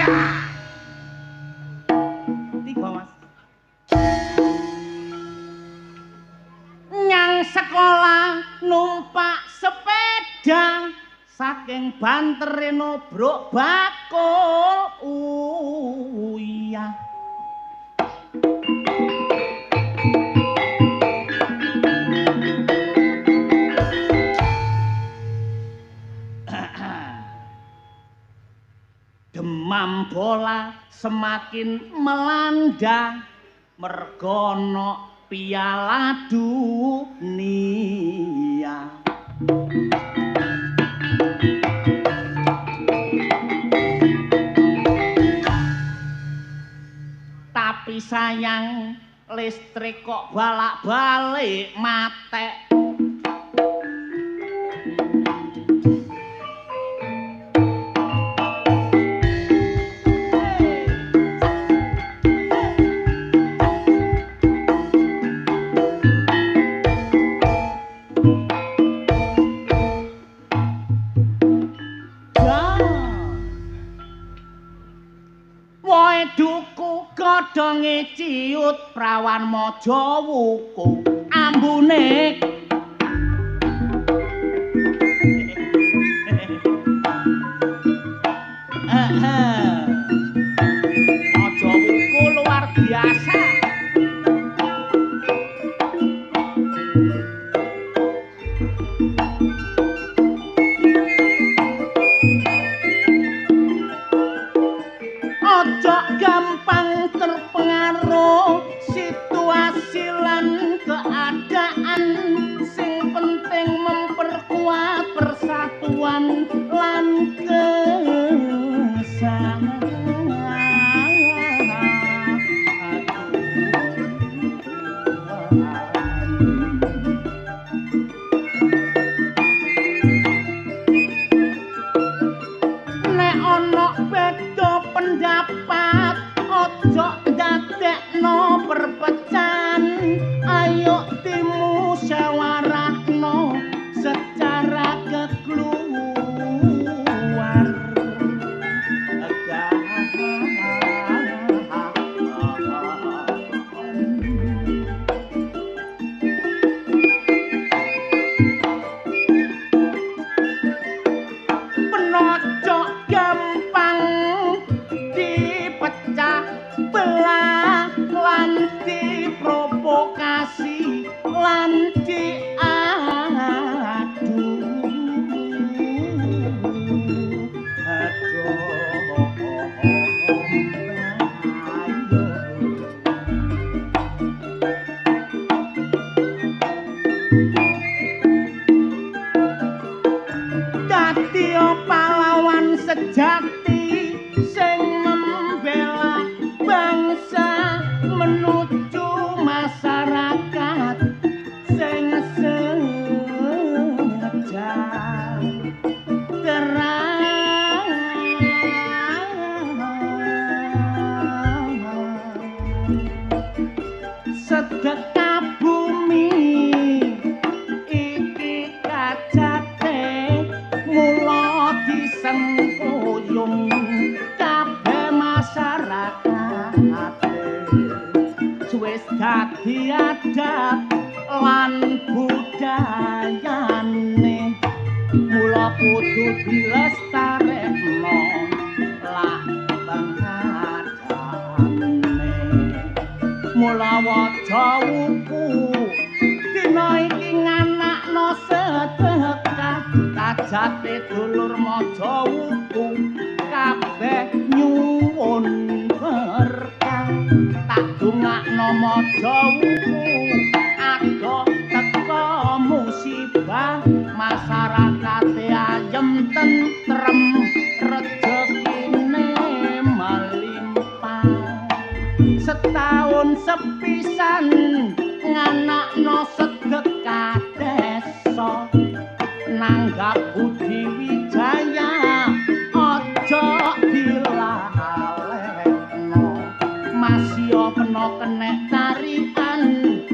Tiga, Mas. Nyang sekolah numpak sepeda saking bantere nobrok bakul iya. Demam bola semakin melanda mergono piala dunia. Tapi sayang listrik kok balak-balik matek. Godhonge ciut prawan maja wuku ambune maja wuku luar biasa. Ojo gampang terpengaruh situasi lan keadaan, sing penting memperkuat persatuan lan nek ana beda pendapat ojo ndadekno perpecahan, ayo dimusyawarahno secara kekeluar. Penocok gampang dipecah belah lan diprovokasi lan diadu. Dadi pahlawan sejati sing membela bangsa menuju masyarakat sing sejahtera. Sedekah bumi iki kajate mula disengkuyung kabeh masyarakat, wis dadi adat lan budayane, mula kudu dilestarekno lah bangadane. Mula waja wuku dina iki nganakno sedekah, kajate dulur maja wuku kabeh nyuwun berkah. Tak dongakno maja wuku adoh teka musibah, masyarakate ayem tentrem rejekine melimpah. Setahun sepisan nganakno sedekah desa, nanggap budi wijaya ojo dilalekno. Masya kena kenek tarian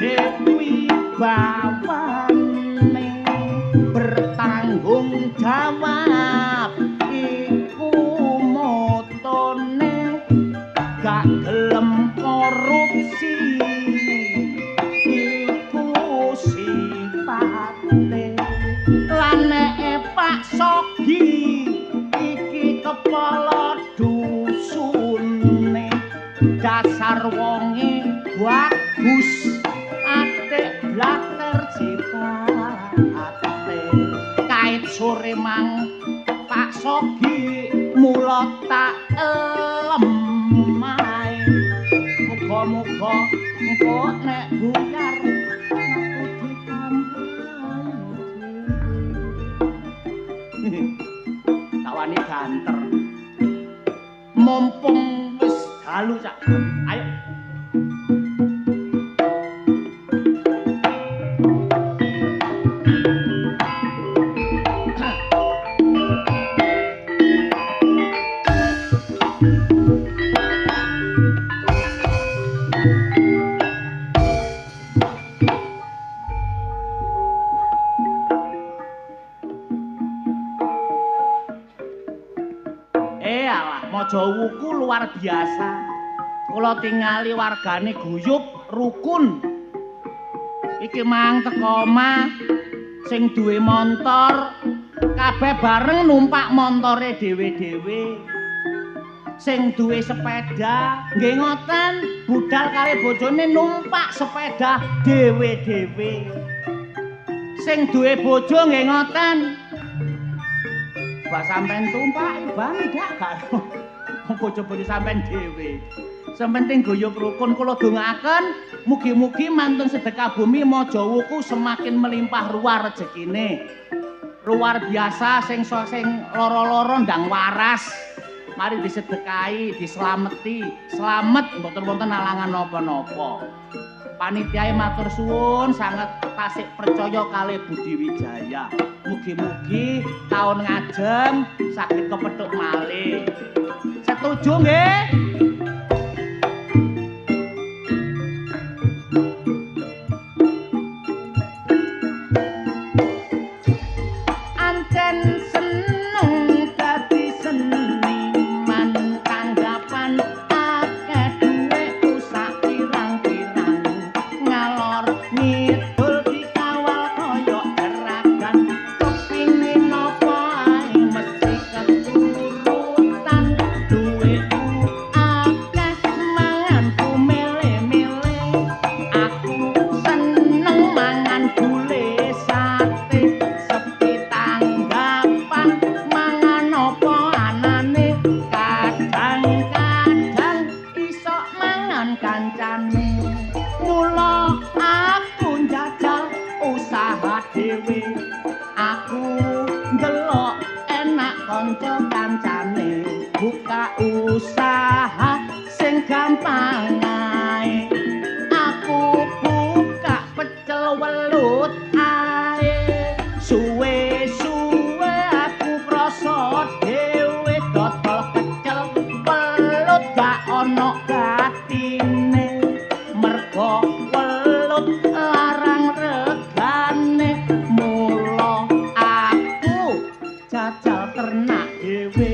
Dewi bawane bertanggung jawab iku motone gak gelem korupsi iku sipate laneke Pak Sogi iki kepala dusune dasar wonge bagus atik blater jipate kait sore mang Pak Sogi mula tak lemai muga-muga engko nek buyar aku ditambahi tawani banter mumpung wis dalu cak ayo Jawuku luar biasa. Kula tingali wargane guyub rukun. Iki mang teko omah sing duwe montor kabeh bareng numpak montore dhewe-dhewe. Sing duwe sepeda nggih ngoten budal kali bojone numpak sepeda dhewe-dhewe. Sing duwe bojo nggih ngoten Mbak sampean tumpaki bang ndak karo bojo-bojo sampean dhewe. Sementing guyub rukun kula dongaaken mugi-mugi mantun sedekah bumi Majawuku semakin melimpah ruah rezekine. Luar biasa sing loro-loro ndang waras. Mari disedekahi, dislameti, slamet mboten wonten alangan napa-napa. Panitiae matur suwun sanget tasih percaya kalih Budi Wijaya. Mugi-mugi taun ngajeng saged kepethuk malih. Setuju nggih? Ancen seneng dadi seniman tanggapan akeh dhuwit usak pirang-pirang ngalor ngidul dikawal kaya gerakan kepingin apa ae mesti keturutan duitku akeh manganku mele-mele aku seneng mangan gule sate sepi tanggapan mangan apa anane kadang-kadang iso mangan kancane mula aku njajal usaha dhewe aku ndelok enak kanca kancane buka usaha sing gampang ae aku buka pecel welut ae suwe-suwe aku krasa dhewe dodol pecel welut gak ono gatine mergo welut larang regane mula aku jajal ternak dhewe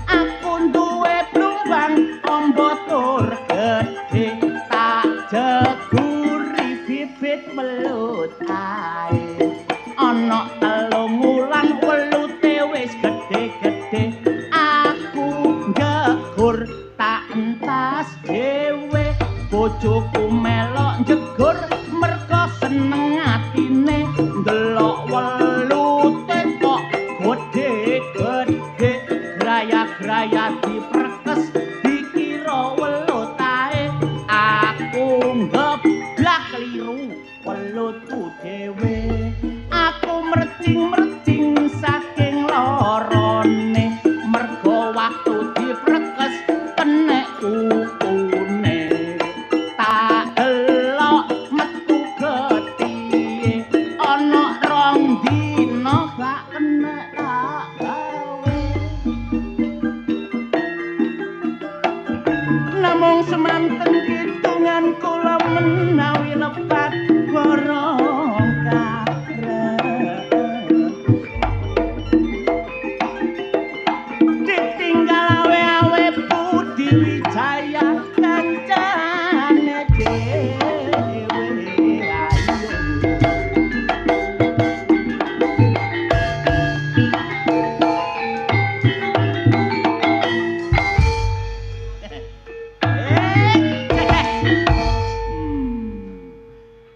aku duwe blumbang ombo tur gedhe tak jeguri bibit welut ae ana telung wulan welute wis gedhe-gedhe aku njegur tak entas dhewe bojoku melok njegur merga seneng atine ndelok welute kok gedhe-gedhe graya-graya diperkes dikira welut ae aku ngeblak keliru welutku dhewe aku mercing-mercing saking lorone mergo waktu diperkes kenek ukune tak delok metu gethiye ana rong dina gak kenek tak gawe namung semanten kitungan kula menawi lepat dorong karep ditinggal awe-awe Budi Wijaya kancane dhewe ayo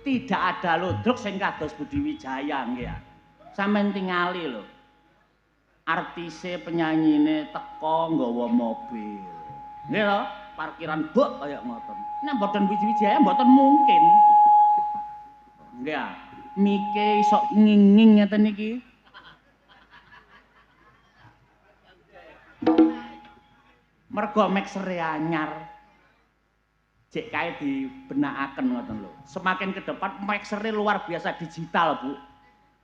tidak ada ludruk sing kados Budi Wijaya nggih ya. Sampeyan tingali lho. Artise penyanyine teko nggawa mobil. Nggih lho, parkiran bok kaya ngoten. Nek mboten Budi Wijaya mboten mungkin. Nggih ya. Mike iso nginging ngeten iki. Mergo mixere anyar. Cek kae dibenakaken ngoten lho. Semakin ke depan mixere luar biasa digital, Bu.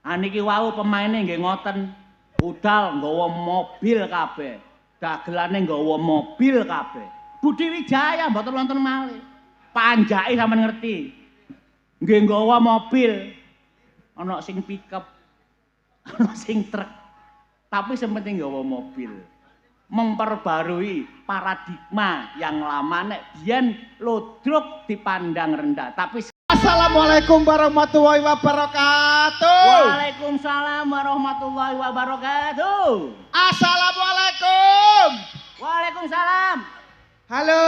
Ha niki wau pemaine nggih ngoten. Budal nggawa mobil kabeh. Dagelane nggawa mobil kabeh. Budi Wijaya mboten wonten malih. Panjake sampean ngerti. Nggih nggawa mobil. Ana sing pickup, ana sing truk. Tapi sing penting nggawa mobil. Memperbarui paradigma yang lama nek biyen ludruk dipandang rendah tapi Assalamualaikum warahmatullahi wabarakatuh. Waalaikumsalam warahmatullahi wabarakatuh. Assalamualaikum. Waalaikumsalam. Halo.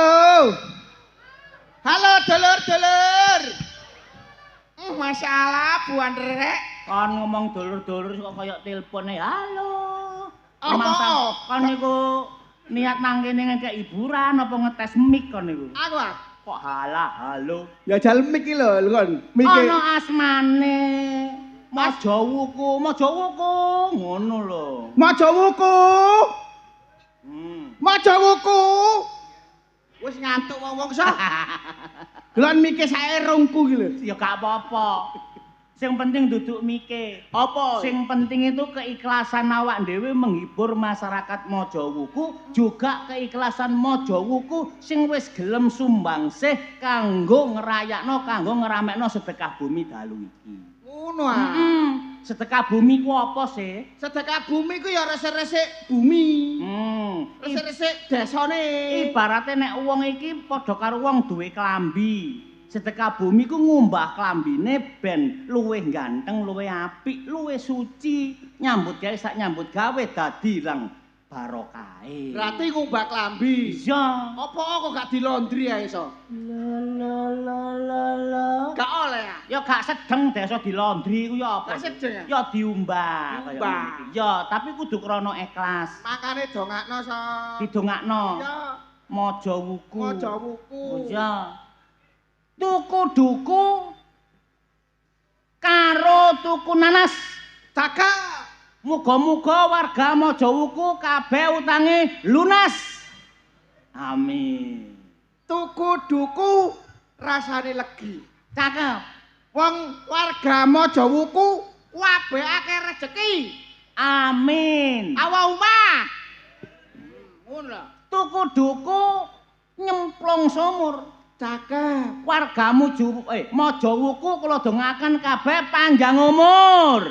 Halo dulur-dulur. Masalah buan rek. Kon ngomong dulur-dulur kok kaya telepone. Halo. Apa? Kon niku niat nang kene ngekek hiburan apa ngetes mic kon niku? Aku Kok halah halo. ya jal mic iki lho kon. Mic. Ana asmane. Maja wuku ngono lho. Maja wuku. Maja wuku. Wis ngantuk wong-wong sok. Delon mike sae rungku iki lho. Ya gak apa-apa. Sing penting duduk mike. Apa? Sing penting itu keikhlasan awak dhewe menghibur masyarakat Mojowuku, juga keikhlasan Mojowuku sing wis gelem sumbangsih kanggo ngerayakno, kanggo ngeramekno sedekah bumi dalu iki. Ngono ah. Sedekah bumi ku apa sih? Sedekah bumi ku ya resik-resik bumi. Resik-resik desane. Ibarate nek wong iki padha karo wong duwe klambi. Sedekah bumi ku ngumbah klambine ben luwih ganteng, luwih apik, luwih suci. Nyambut gawe sak nyambut gawe dadi lang barokahe. Berarti ngumbah klambi. Iya. Apa kok gak dilondri ae iso? La. Gak oleh ya. Ya gak sedeng desa dilondri ku ya apa? Gak sedeng ya? Ya diumbah kaya Diumbah. ngono iki. Ya, tapi kudu krana ikhlas. Makane dongakno so. Didongakno. Ya, Mojowuku. Mojowuku. Oh, iya. Tuku duku karo tuku nanas. Cakak. Muga-muga warga Mojowuku kabeh utange lunas. Amin. Tuku duku rasane legi. Cakep. Wong warga Mojowuku wabehake rezeki. Amin. Awa umah. Ngono lho. Tuku duku nyemplung sumur. Cakep. Wargamu Mojowuku kula dongaken kabeh panjang umur.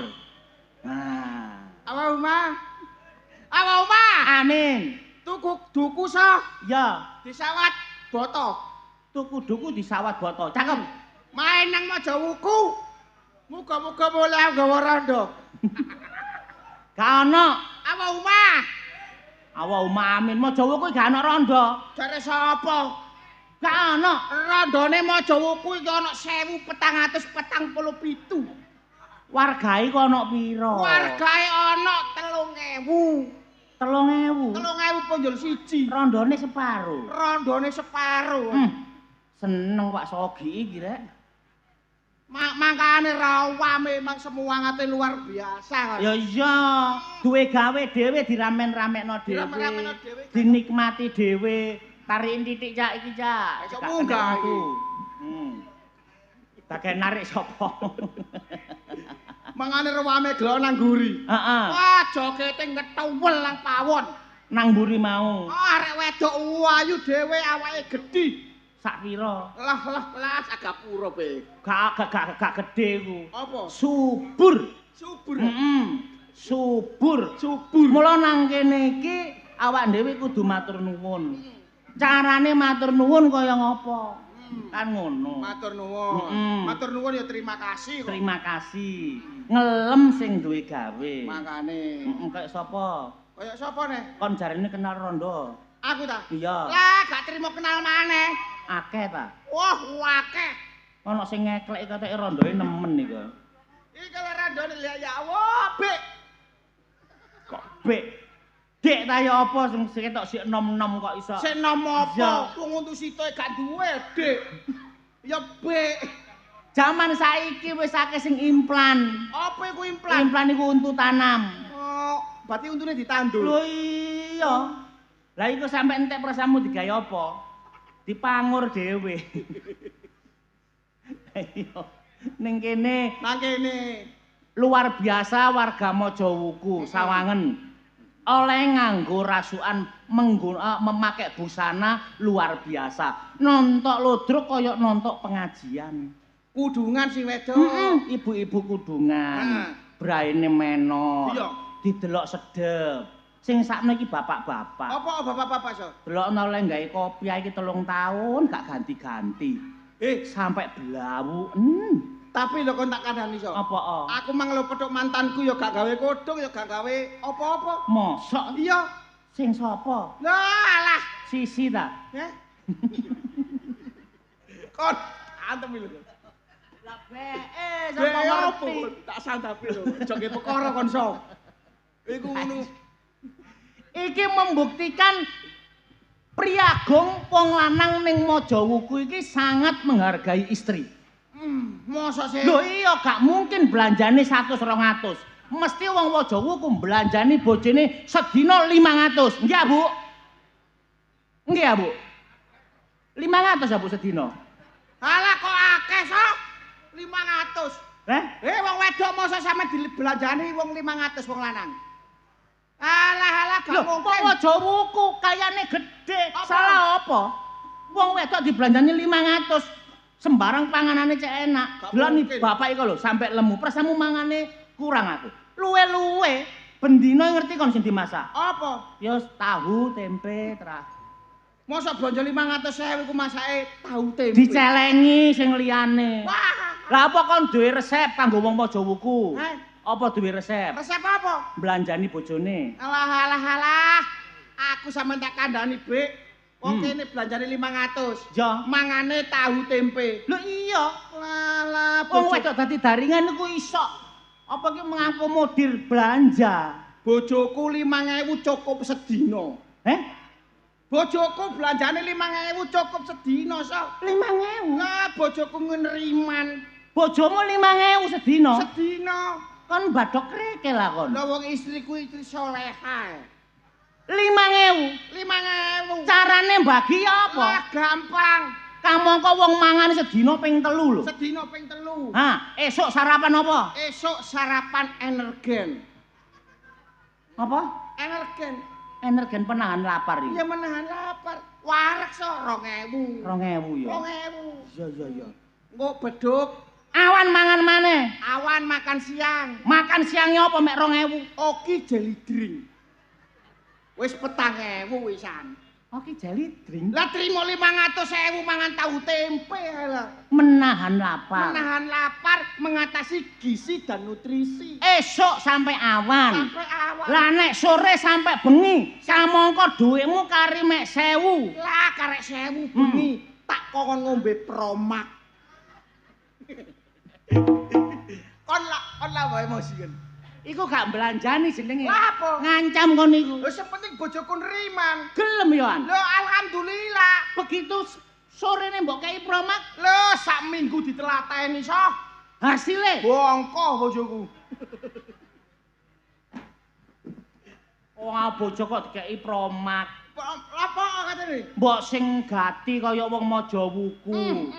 Nah, Awa umah. Awa umah. amin. Tuku duku so Ya, disawat boto. tuku duku disawat boto. Cakep. Main nang Mojowuku. Muga-muga mulai nggawa rondo. Gak ana. Awa umah. Awa umah amin. Mojowuku gak ana rondo. Jare sapa? Gak ana. Rondone Mojowuku iki ana 1447. Wargae kok ana pira? Wargae ana 3000. 3000. 3000 punjul siji. Rondone separo. Rondone separo. Seneng Pak Sogi iki rek. Makane rawa memang semuangate luar biasa. Ya iya, duwe gawe dhewe diramen-ramekno dhewe. Diramen-ramekno dhewe. Dinikmati dhewe. Tarikin titik cak iki cak. Iso munggah iki. Bagian narik sapa? Mangane rewame gelo nang guri. Heeh. Wah, jogete ngetuwel nang pawon. Nang mburi mau. Oh, arek wedok ayu dhewe awake gedhi. Sak pira? Lah kelas agak pura be. Gak gede ku. Apa? Subur. Subur. Subur. Subur. Mula nang kene iki awak dhewe kudu matur nuwun. Carane matur nuwun kaya ngapa? Kan ngono. Matur nuwun. Matur nuwun ya terima kasih kok. Terima kasih. Ngelem sing duwe gawe. Makane. Kayak sapa? Kayak sapa nih? Kon jarene kenal rondo. Aku ta? Iya. Lah gak terima kenal maneh. Akeh ta? Wah, akeh. Ono sing ngeklek kateke rondoe nemen iku. Iki kalau randone ya Allah, Bek. Kok bek? Dek ta ya apa sing ketok sik nom-nom kok iso. Sik nom apa? Wong untu sitoe gak duwe, Dik. Ya Bek. Zaman saiki wis akeh sing implan. Apa iku implan? Implan iku untu tanam. Oh, berarti untune ditandul. Lho iya. Lah iku sampe entek prasamu digawe apa? Dipangur dhewe. Ayo. Ning kene Nang kene luar biasa warga Mojowuku Sawangen oleh nganggo rasukan memakai busana luar biasa. Nontok lodruk kaya nontok pengajian. kudungan sing wedok. Ibu-ibu kudungan. Braine menor. Iya. Didelok sedep. Sing sakno iki bapak-bapak. Apa bapak-bapak so? Delokno oleh gawe kopiah iki 3 tahun gak ganti-ganti. Sampai belawu. Tapi lho kon tak kandhani so. Apa? Aku mang lho pedhok mantanku ya gak gawe kodhong ya gak gawe apa-apa. Mosok Iya. sing sapa? Lah alah. Sisi ta? Heh. Kon antem lho. Lah sapa ngerti? Tak sandapi lho. Aja nge perkara kon so. Iku ngono. Iki membuktikan priagung wong lanang ning Mojowuku iki sangat menghargai istri. Mosok sih. Lho iya gak mungkin belanjane 100-200. Mesti wong Mojowuku belanjani bojone sedina 500. Nggih, Bu? Nggih, Bu. 500 ya, Bu, sedina. Alah kok akeh so? 500. Wong wedok mosok sampe dibelanjani wong 500 wong lanang. Alah gak mungkin. Wong Mojowuku kayane gede. Apa? Salah apa? Wong wedok dibelanjani 500. Sembarang panganane cek enak. Delok bapak iku lho sampe lemu. Prasamu mangane kurang aku. Luwe-luwe bendina ngerti kon sing dimasak. Apa? Ya tahu, tempe, terah. Mosok blanja 500.000 ku masake tahu tempe. Dicelengi sing liyane. Wah. Lah apa kon duwe resep kanggo wong Mojowuku? Apa duwe resep? Resep apa? Belanjani bojone. Alah. Aku sampe tak kandhani, Bek. Wong kene belanjane 500. Ya, mangane tahu tempe. Lho iya. Lah Wong wedok dadi daringan iku iso. Apa ki mengakomodir belanja? Bojoku 5.000 cukup sedina. Bojoku belanjane 5.000 cukup sedina, so. 5.000. Lah bojoku ngeneriman. Bojomu 5.000 sedina? Sedina. Kon badhok kreke lah kon. Lah wong istriku istri soleha. 5.000. 5.000. Carane bagi apa? Lah gampang. Kamangka wong mangan sedina ping 3 lho. Sedina ping 3. Esuk sarapan apa? Esuk sarapan energen. Apa? Energen. Energen penahan lapar iki. Ya menahan lapar. Wareg so 2.000. 2.000 ya. 2.000. Iya. Engko beduk. Awan mangan maneh. Awan makan siang. Makan siangnya apa mek 2.000? Oki jelly drink. Wis 4.000 wisan. Oke jelly drink. Lah trimo 500.000 mangan tahu tempe lah. Menahan lapar. Menahan lapar, mengatasi gizi dan nutrisi. Esok sampai awan. Sampai awan. Lah nek sore sampai bengi, samangka dhuwitmu kari mek 1.000. Lah karek 1.000 bengi tak kokon ngombe promak. Kon lah wae emosi kan. Iku gak belanjani jenenge. Lah apa? Ngancam kon iku. Wis penting bojoku neriman. Gelem yo an. Lho alhamdulillah. Begitu sorene mbok kei promak, Lho sak minggu ditelateni so. hasile Bongko bojoku. wong bojo kok dikei promak. Apa katene? Mbok sing gati kaya wong Mojowuku.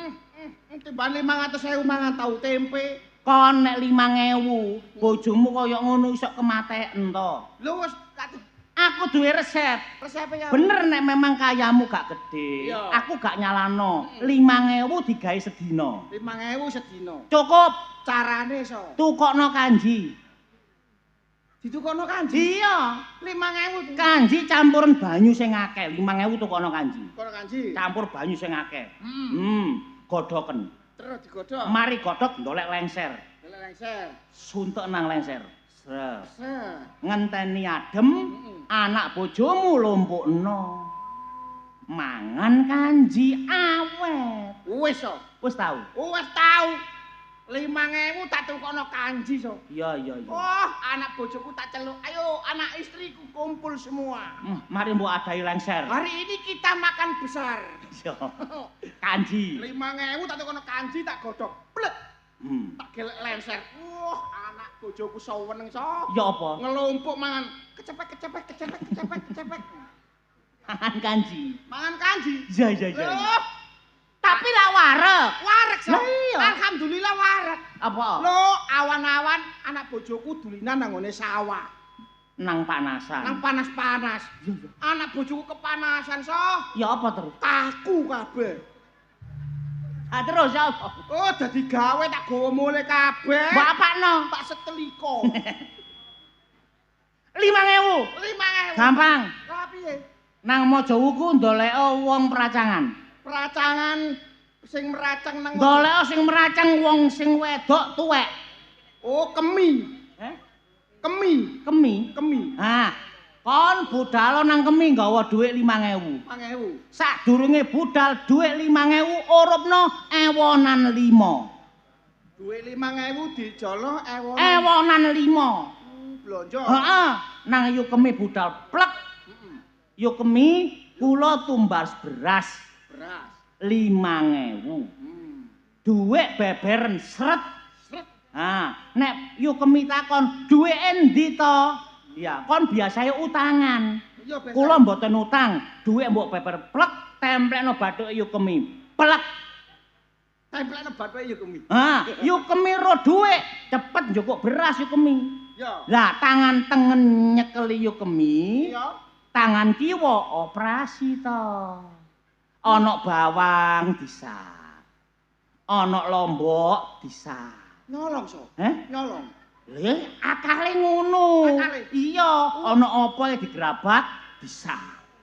Timbang 500.000 mangan tahu tempe. Kon nek 5.000, bojomu kaya ngono iso kematen to. Lho wis aku duwe resep. Resepe ya. Bener nek memang kayamu gak gede. Iya. Aku gak nyalano. 5.000 digawe sedina. 5.000 sedina. Cukup. Carane so. Tukokno kanji. Ditukokno kanji. Iya. 5.000 Kanji campuran banyu sing akeh. 5.000 tukokno kanji. Tukokno kanji. Campur banyu sing akeh. Godhoken. Terus digodhog. Mari godhog ndolek lengser. Delek lengser. Suntuk nang lengser. Sret. Ngenteni adem, anak bojomu lumpukno. Mangan kanji awet. Wis so. Wis tau? Wis tau. 5.000 tak tukokno kanji so. Iya. Oh, anak bojoku tak celuk. Ayo anak istriku kumpul semua. Mari mbok adahi lengser. Hari ini kita makan besar. Iya. Kanji. 5.000 tak tukokno kanji tak godhog. Blek. Tak gelek lengser. Wah, anak bojoku seneng so. Ya apa? Ngelumpuk mangan kecepek. Mangan kanji. Mangan kanji. Iya. Loh, Tapi lah wareg. wareg so. Lah iya. Alhamdulillah wareg. Apa? Loh, awan-awan anak bojoku dulinan nang ngone sawah. Nang panasan. Nang panas-panas. Anak bojoku kepanasan so. Ya apa terus? Kaku kabeh. Terus ya apa? Oh, dadi gawe tak gawa mule kabeh. Mbok apakno? Tak seteliko. 5.000. 5.000. Gampang. Lah piye? Nang Mojawuku ndoleko wong peracangan. Peracangan sing meracang nang Ndoleko sing meracang wong sing wedok tuwek. Oh, kemi. Kemi. Kemi. Kon budal nang Kemi nggawa dhuwit 5.000. 5.000. Sadurunge budal dhuwit 5.000 urupno ewonan 5. Dhuwit 5.000 dijolo ewonan. Ewonan 5. Blonjo. Heeh, nang yu Kemi budal plek. Yu Kemi kula tumbas beras. Beras. 5.000. Dhuwit beberen sret. Nek yu Kemi takon dhuwit endi to? Ya, kon biasanya utangan. Iya, biasa. Kula mboten utang, dhuwit mbok beber plek, templekno bathuke yu Kemi. Plek. Templekno bathuke yu Kemi. Yu Kemi ro dhuwit, cepet njukuk beras yu Kemi. Iya. Lah tangan tengen nyekeli yu Kemi. Iya. Tangan kiwa operasi to. Ana bawang disak. Ana lombok disak. Nyolong so. Nyolong. Lha akale ngono. Akale? Iya, ana apa digrabak bisa.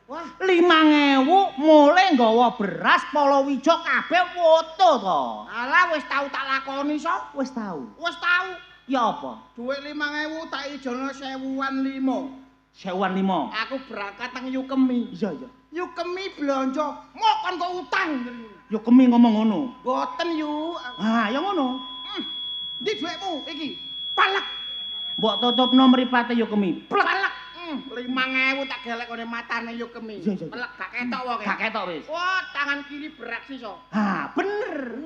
Wah, 5.000 mulai nggawa beras palawija kabeh foto to. alah wis tau tak lakoni so. Wis tau. Wis tau. Ya apa? Dhuwit 5.000 tak ijono 1.005. 1.005. Aku berangkat nang yu Kemi. Iya. Yu Kemi blonjo, mok kon kok utang. Ya Kemi ngomong ngono. Boten yu. Ya ngono. Ndi dhuwitmu iki? Palek. Mbok tutupno mripate ya Kemi. Palek. 5.000 tak gelek kene matane yu Kemi. Iya. Pelek gak ketok wae. Gak ketok wis. Wah, tangan kiri beraksi so. Bener.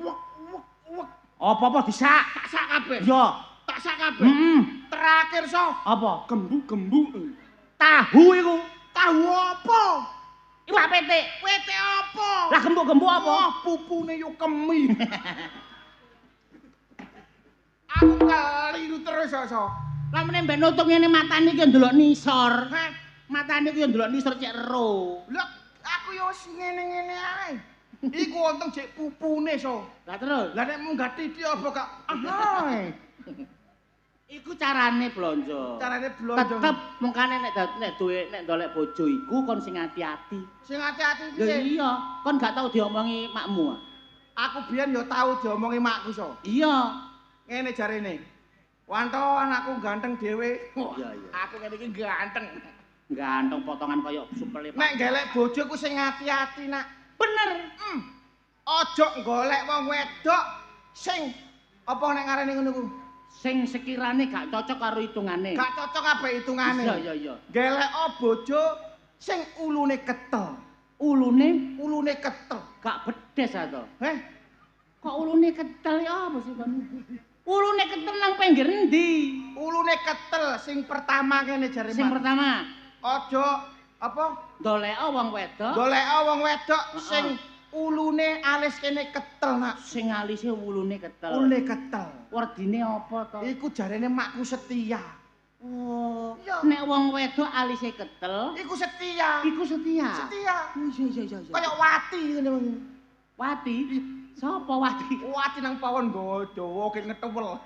Wek. Apa-apa disak. Tak sak kabeh. Ya. Tak sak kabeh. Terakhir so. Apa? Gembu-gembu. Tahu iku. Tahu apa? Iwak petik. Petik apa? Lah gembuk-gembuk apa? Wah, pupune yu Kemi. Aku keliru terus so. Lah meneh mbek nutup ngene matane iki ndelok nisor. Matane iki ndelok nisor cek ero. Lho, aku yo wis ngene-ngene ae. Iku wonten jek pupune so. Lah terus, Lah nek munggah titik apa gak? iku carane blonjo. Carane blonjo. Tetep mengkane nek duwe nek ndolek bojo iku kon sing ati-ati. Sing ati-ati Lho piye? iya, kon gak tau diomongi makmu. Aku biyen yo tau diomongi makku so. Iya. Ngene jarene. Wanto anakku ganteng dhewe. Iya. Aku ngene iki ganteng. Ganteng potongan kaya supele. Nek golek bojoku sing ati-ati nak. Bener. Ojo golek wong wedok sing apa nek ngarani ngono ku? Sing sekirane gak cocok karo hitungane. Gak cocok kabeh hitungane. Iya. Golek bojo sing ulune ketel. Ulune ketel. gak bedes to. Kok ulune ketel ya apa sih kon? Ulune ketel nang pinggir endi? ulune ketel sing pertama kene jare Sing pertama, ojo apa? ndoleka wong wedok. Golek wong wedok sing ulune alis kene ketel nak. Sing alise ulune ketel. Ulune ketel. Werdine apa to? Iku jarene makku Setia. Oh, iya. nek wong wedok alise ketel, Iku setia. iku setia. Setia. Iya. Kaya wati ngene. Wati? Sapa Wati? Wati nang pawon nggawa dawa kek ngetewel.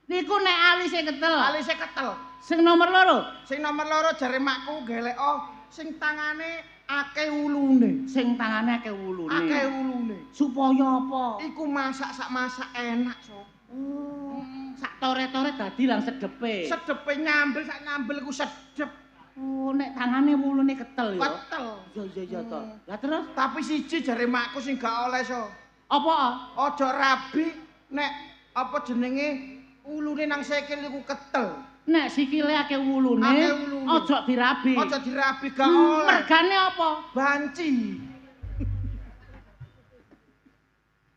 Niku nek alise ketel. Alise ketel. Sing nomor loro, Sing nomor loro jare makku geleka sing tangane akeh ulune. sing tangane akeh wulune. Akeh ulune. Supaya apa? Iku masak sak masak enak, so. Oh, sak tore-tore dadi lang sedepe. Sedepe nyambel sak nyambel ku sedep. Oh, nek tangane wulune ketel ya. Ketel. Iya to. Lah terus Tapi siji jare makku sing gak oleh, so. apa? Aja rabi nek apa jenenge ulune nang sikil iku ketel. Nek sikile akeh wulune, Akeh wulune. aja dirabi. Aja dirabi gak oleh. Mergane apa? Banci.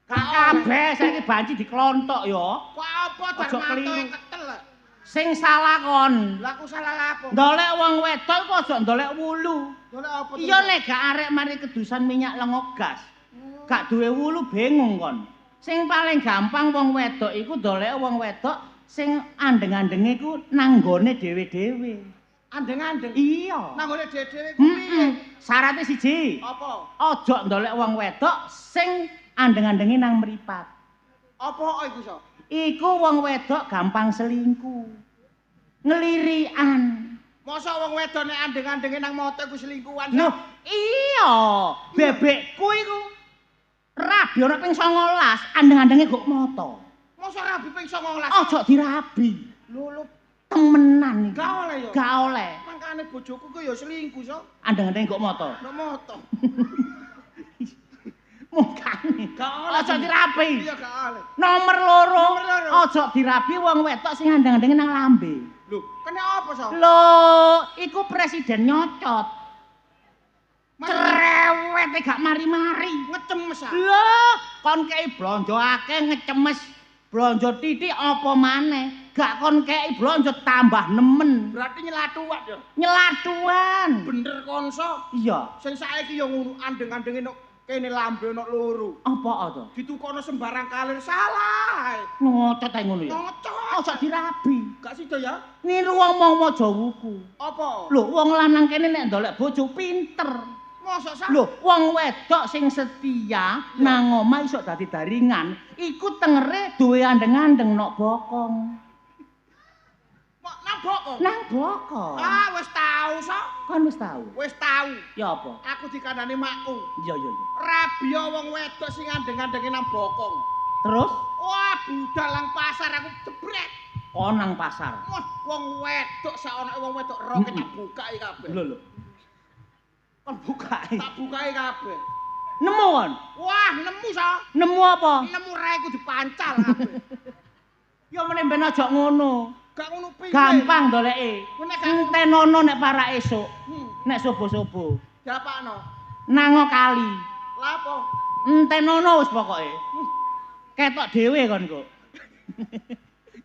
Kabeh saiki banci diklontok ya. Kok apa Aja darmanto keliru. ketel? Sing salah kon. Lah aku salah apa? Ndolek wong wedok iku aja ndolek wulu. Golek apa? Iya nek gak arek mari kedusan minyak lengo gas. Gak duwe wulu bingung kon. Sing paling gampang wong wedok iku ndolek wong wedok sing andeng-andenge iku nang nggone dhewe-dhewe. Andeng-andeng. Iya. Nang golek dhewe-dhewe ku piye? Syaratnya siji. Apa? Aja ndolek wong wedok sing andeng-andenge nang mripat. Apa iku, so? Iku wong wedok gampang selingkuh. Ngelirian. Masa wong wedok nek andeng-andenge nang moto iku selingkuhan. Loh, iya. Bebekku iku rabi ana ping 19, andeng-andenge gok moto. Masa rabi ping 19. Aja dirabi. Lho, Temenan iki. gak oleh ya. Gak oleh. Mangkane bojoku ku ya selingkuh, so. Andeng-andenge gok moto. Nang moto. Mukane. Gak oleh. Aja dirabi. Iya gak oleh. Nomor loro, Nomor loro. aja dirabi wong wedok sing andeng-andenge nang lambe. Lho, kena apa, so? Lho, iku presiden nyocot. Cerewet gak mari-mari. Ngecemes ah. Lho, kon kei blonjo akeh ngecemes. Blonjo titik apa maneh? Gak kon kei blonjo tambah nemen. Berarti nyelatuan ya. Nyelatuan. Bener konso. Iya. Sing saiki ya ngono andeng-andenge nek kene lambe ana loro. Apa to? Ditukono sembarang kalir salah. Ngocot ae ngono ya. Ngocok. Aja dirabi. Gak sida ya? Niru wong mau wuku. Apa? Lho, wong lanang kene nek ndolek bojo pinter. Mosok sak? Lho, wong wedok sing setia nang omah iso dadi daringan, iku tengere duwe andeng-andeng nok bokong. Kok nang bokong? Nang bokong. Ah, wis tau sok. Kan wis tau. Wis tau. Ya apa? Aku dikandani makku. Iya. Rabia wong wedok sing andeng-andenge nang bokong. Terus Wah, budal nang pasar aku jebret. kon nang pasar. Wah, wong wedok sak ana wong wedok roke tak bukai kabeh. Lho. Kon bukae. Tak bukai kabeh. Nemu kon? Wah, nemu so. Nemu apa? Nemu raiku dipancal kabeh. Ya meneh ben aja ngono. Gak ngono piye. Gampang ndoleke. Nek gak ngono. Entenono nek para esuk. Hmm, Nek subuh-subuh. diapakno? Nango kali. Lah apa? Entenono wis pokoke. Ketok dhewe kon kok.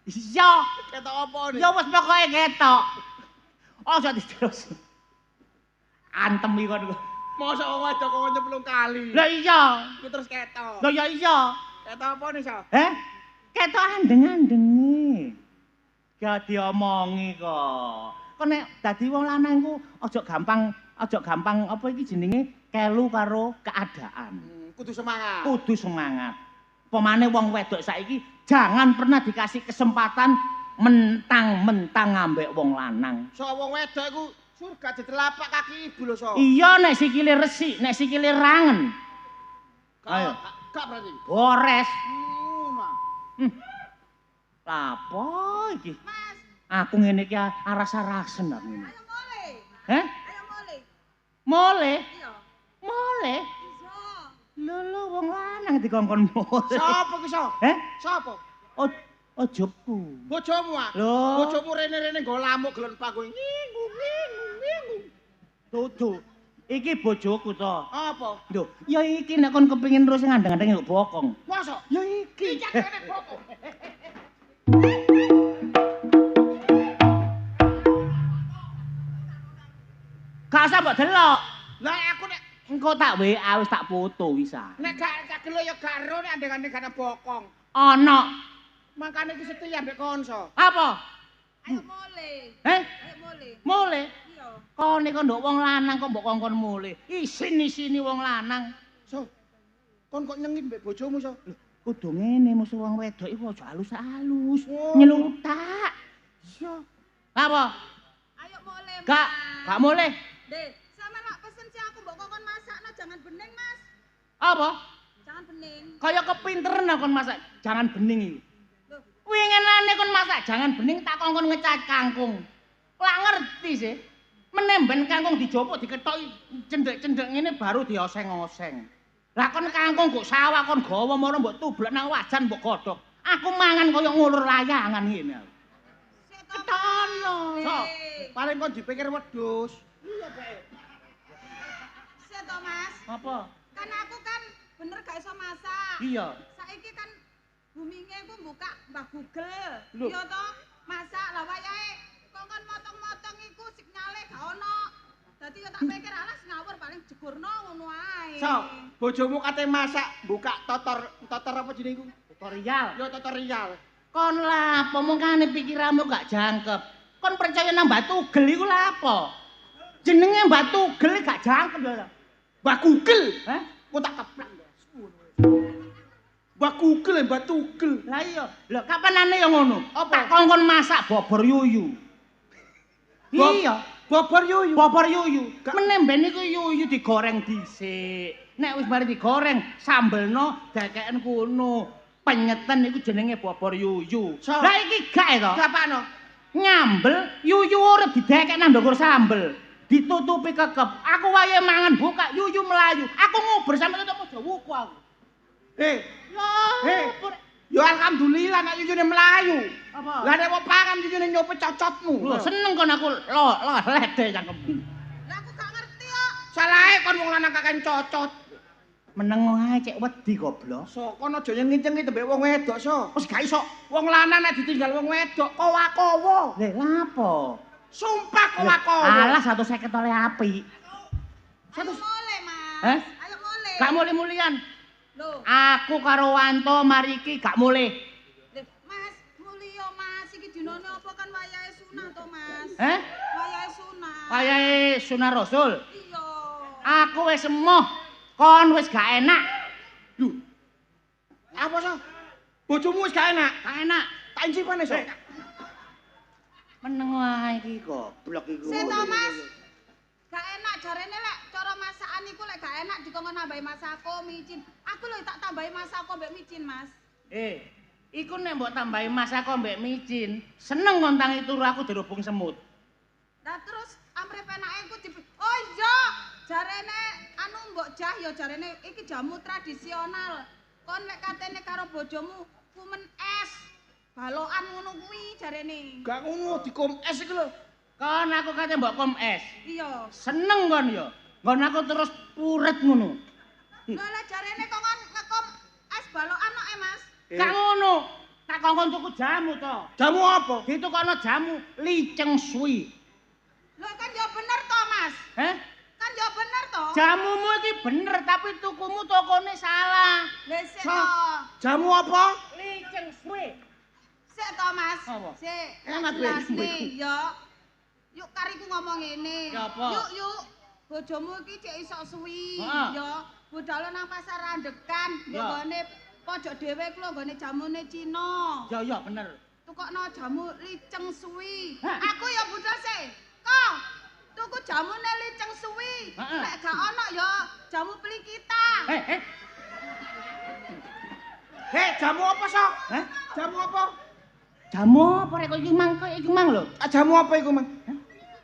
Iya. Ketok apa nih? Ya wis pokoke ketok. Aja diterus. Antem iki kon kok. Mosok wong wedok kok nyemplung kali. Lah iya. Ku terus ketok. Lah ya iya. Ketok apa nih, so? Ketok andeng-andengi. Gak diomongi kok. Kok nek dadi wong lanang ku aja gampang apa iki jenenge kelu karo keadaan. Kudu semangat. Kudu semangat. Pemane wong wedok saiki jangan pernah dikasih kesempatan mentang-mentang ngambek wong lanang. So wong wedok iku surga di telapak kaki ibu lho, so. Iya nek sikile resik, nek sikile rangen. Ayo. Gak berarti. Bores. Nah. Apa iki? Aku ngene iki aras-arasen aku ngene. Ayo mole. Heh? Ayo mole. Mole? Iya. Mole? Iso. Lho wong lanang dikongkon mole. Sopo ki, so? Heh? Sopo? Ojoku. Bojomu ah. Lho. Bojomu rene-rene nggo lamuk gelem panggung. Ngingu. Dudu. Iki bojoku to. Apa? Lho, ya iki nek kon kepengin terus ngandeng-andeng kok bokong. Mosok? Ya iki. Iki jane bokong. Gak usah mbok delok. Lah aku nek Engko tak WA wis tak foto wisa. gak gelo ya gak ero nek andeng-andeng gak bokong. Ana. Makane iki setia mbek konso. Apa? Ayo mulai. Heh? Ayo mulai. Mulai. Iya. Kone kok nduk wong lanang kok mbok kongkon mulai. Isin-isini wong lanang. So. Kon kok nyengit mbek bojomu, So? Kudu ngene musuh wong wedok iku aja halus-halus. Oh. Nyelutak. Iya. Apa? Ayo mulai. Gak mulai. Dek, sama nak pesen si aku mbok kongkon masakno jangan bening, Mas. Apa? Jangan bening. Kaya kepinteran kon masak jangan bening iki. Loh, Wingenane kon masak jangan bening tak kongkon ngecat kangkung. Lah ngerti sih. Menemben kangkung dijopok diketoki cendek-cendek ngene baru dioseng-oseng. Lah kon kangkung kok sawah kon gawa mara mbok tublek nang wajan mbok godhog. Aku mangan kaya ngulur layangan ngene. sik to. Ketono. So, paling kon dipikir wedhus. Iya, Pak. Sik to, Mas. Apa? Kan aku kan bener gak iso masak. Iya. Saiki kan buminge ku buka Mbah Google. Lho. Iya to, masak lah wayahe kongkon motong-motong iku signale gak ono. Dadi yo tak pikir alas ngawur paling jegurno ngono ae. So, bojomu kate masak buka totor apa jenenge iku? Tutorial. Yo tutorial. Kon lapo mengkane pikiranmu gak jangkep. Kon percaya nang Batugel iku lapo? Jenenge Batugel gak jangkep lho. Mbak Google. Hah? Kok tak keplak. Mbak Google, Mbak Tugel. Lah iya, lho kapanane ya ngono? Apa? Tak kongkon masak bobor yuyu. Iya, Bobor yuyu. bobor yuyu. Menemben iku yuyu digoreng dhisik. Nek wis mari digoreng, sambelno dekeken kuno. Penyeten iku jenenge bobor yuyu. So. Lah iki gak to? Gapano? Nyambel yuyu urip didekek nang ndukur sambel. Ditutupi kekep. Aku wayahe mangan buka yuyu melayu. Aku nguber sampe tutup aja wuku aku. Heh, yo alhamdulillah nek yuyune melayu. Apa? Lah nek mau pangan yuyune nyopet cocotmu. Lho seneng kon aku lo lede cangkemmu. Lah aku gak ngerti kok. Salahe kon wong lanang kakek cocot. Meneng wae cek wedi goblok. So, kon aja nyengit-nyengit mbek wong wedok, So. Wis gak iso. Wong lanang nek ditinggal wong wedok kowa-kowa. Lha lapo? Sumpah kowa-kowa. Alah 150 oleh api. Ayo mulai, Mas. Heh? Ayo mulai. Gak mulih-mulian. Loh, Aku karo Wanto mariki gak mulih. Mas, mulya Mas, iki dinane apa kan wayahe sunah to, Mas? Heh? Wayahe sunah. Kayae sunah Rasul. Iya. Aku wis emoh. Kon wis gak enak. Lho. Apa, So? Bojomu wis gak enak. Gak enak. Tak incipane, So. Meneng wae iki goblok iku. Sik to, Mas. Gak enak jarene lek cara masakan iku lek gak enak dikongkon nambahi masako, micin. Aku lho tak tambahi masako mbek micin, Mas. Iku nek mbok tambahi masako mbek micin, seneng ngontangi turu aku dirubung semut. Lah terus amre penake iku oh iya, jarene anu mbok jah ya jarene iki jamu tradisional. Kon lek katene karo bojomu kumen es. Balokan ngono kuwi jarene. Gak ngono dikom es iki lho. Kon aku kate mbok kom es. Iya. Seneng kon ya. Nggon aku terus puret ngono. Lah jarene kongkon ngekom es balokan kok Mas. Gak ngono. Tak kongkon tuku jamu to. Jamu apa? Ditukokno jamu liceng suwi. Lho kan ya bener to, Mas. Heh? Kan ya bener to. Jamumu iki bener tapi tukumu tokone salah. Lah sik So. to. Jamu apa? Liceng suwi. Sik to, Mas. Apa? Sik. Enak, jelas Be. nih, ya. Yuk kariku ngomong ngene. Ya apa? Yuk. Bojomu iki cek iso suwi, Heeh. ya. Budal nang pasar Randekan, Ya. nggone pojok dhewe ku lho nggone jamune Cina. Ya bener. Tukokno jamu liceng suwi. Hah. Aku ya budal sih. Kok tuku jamune liceng suwi. Heeh. Nek gak ono ya jamu beli kita. Heh, jamu apa, So? Heh? Jamu apa? Jamu apa rek kok iki mang lho. Ah, jamu apa iku, Mang?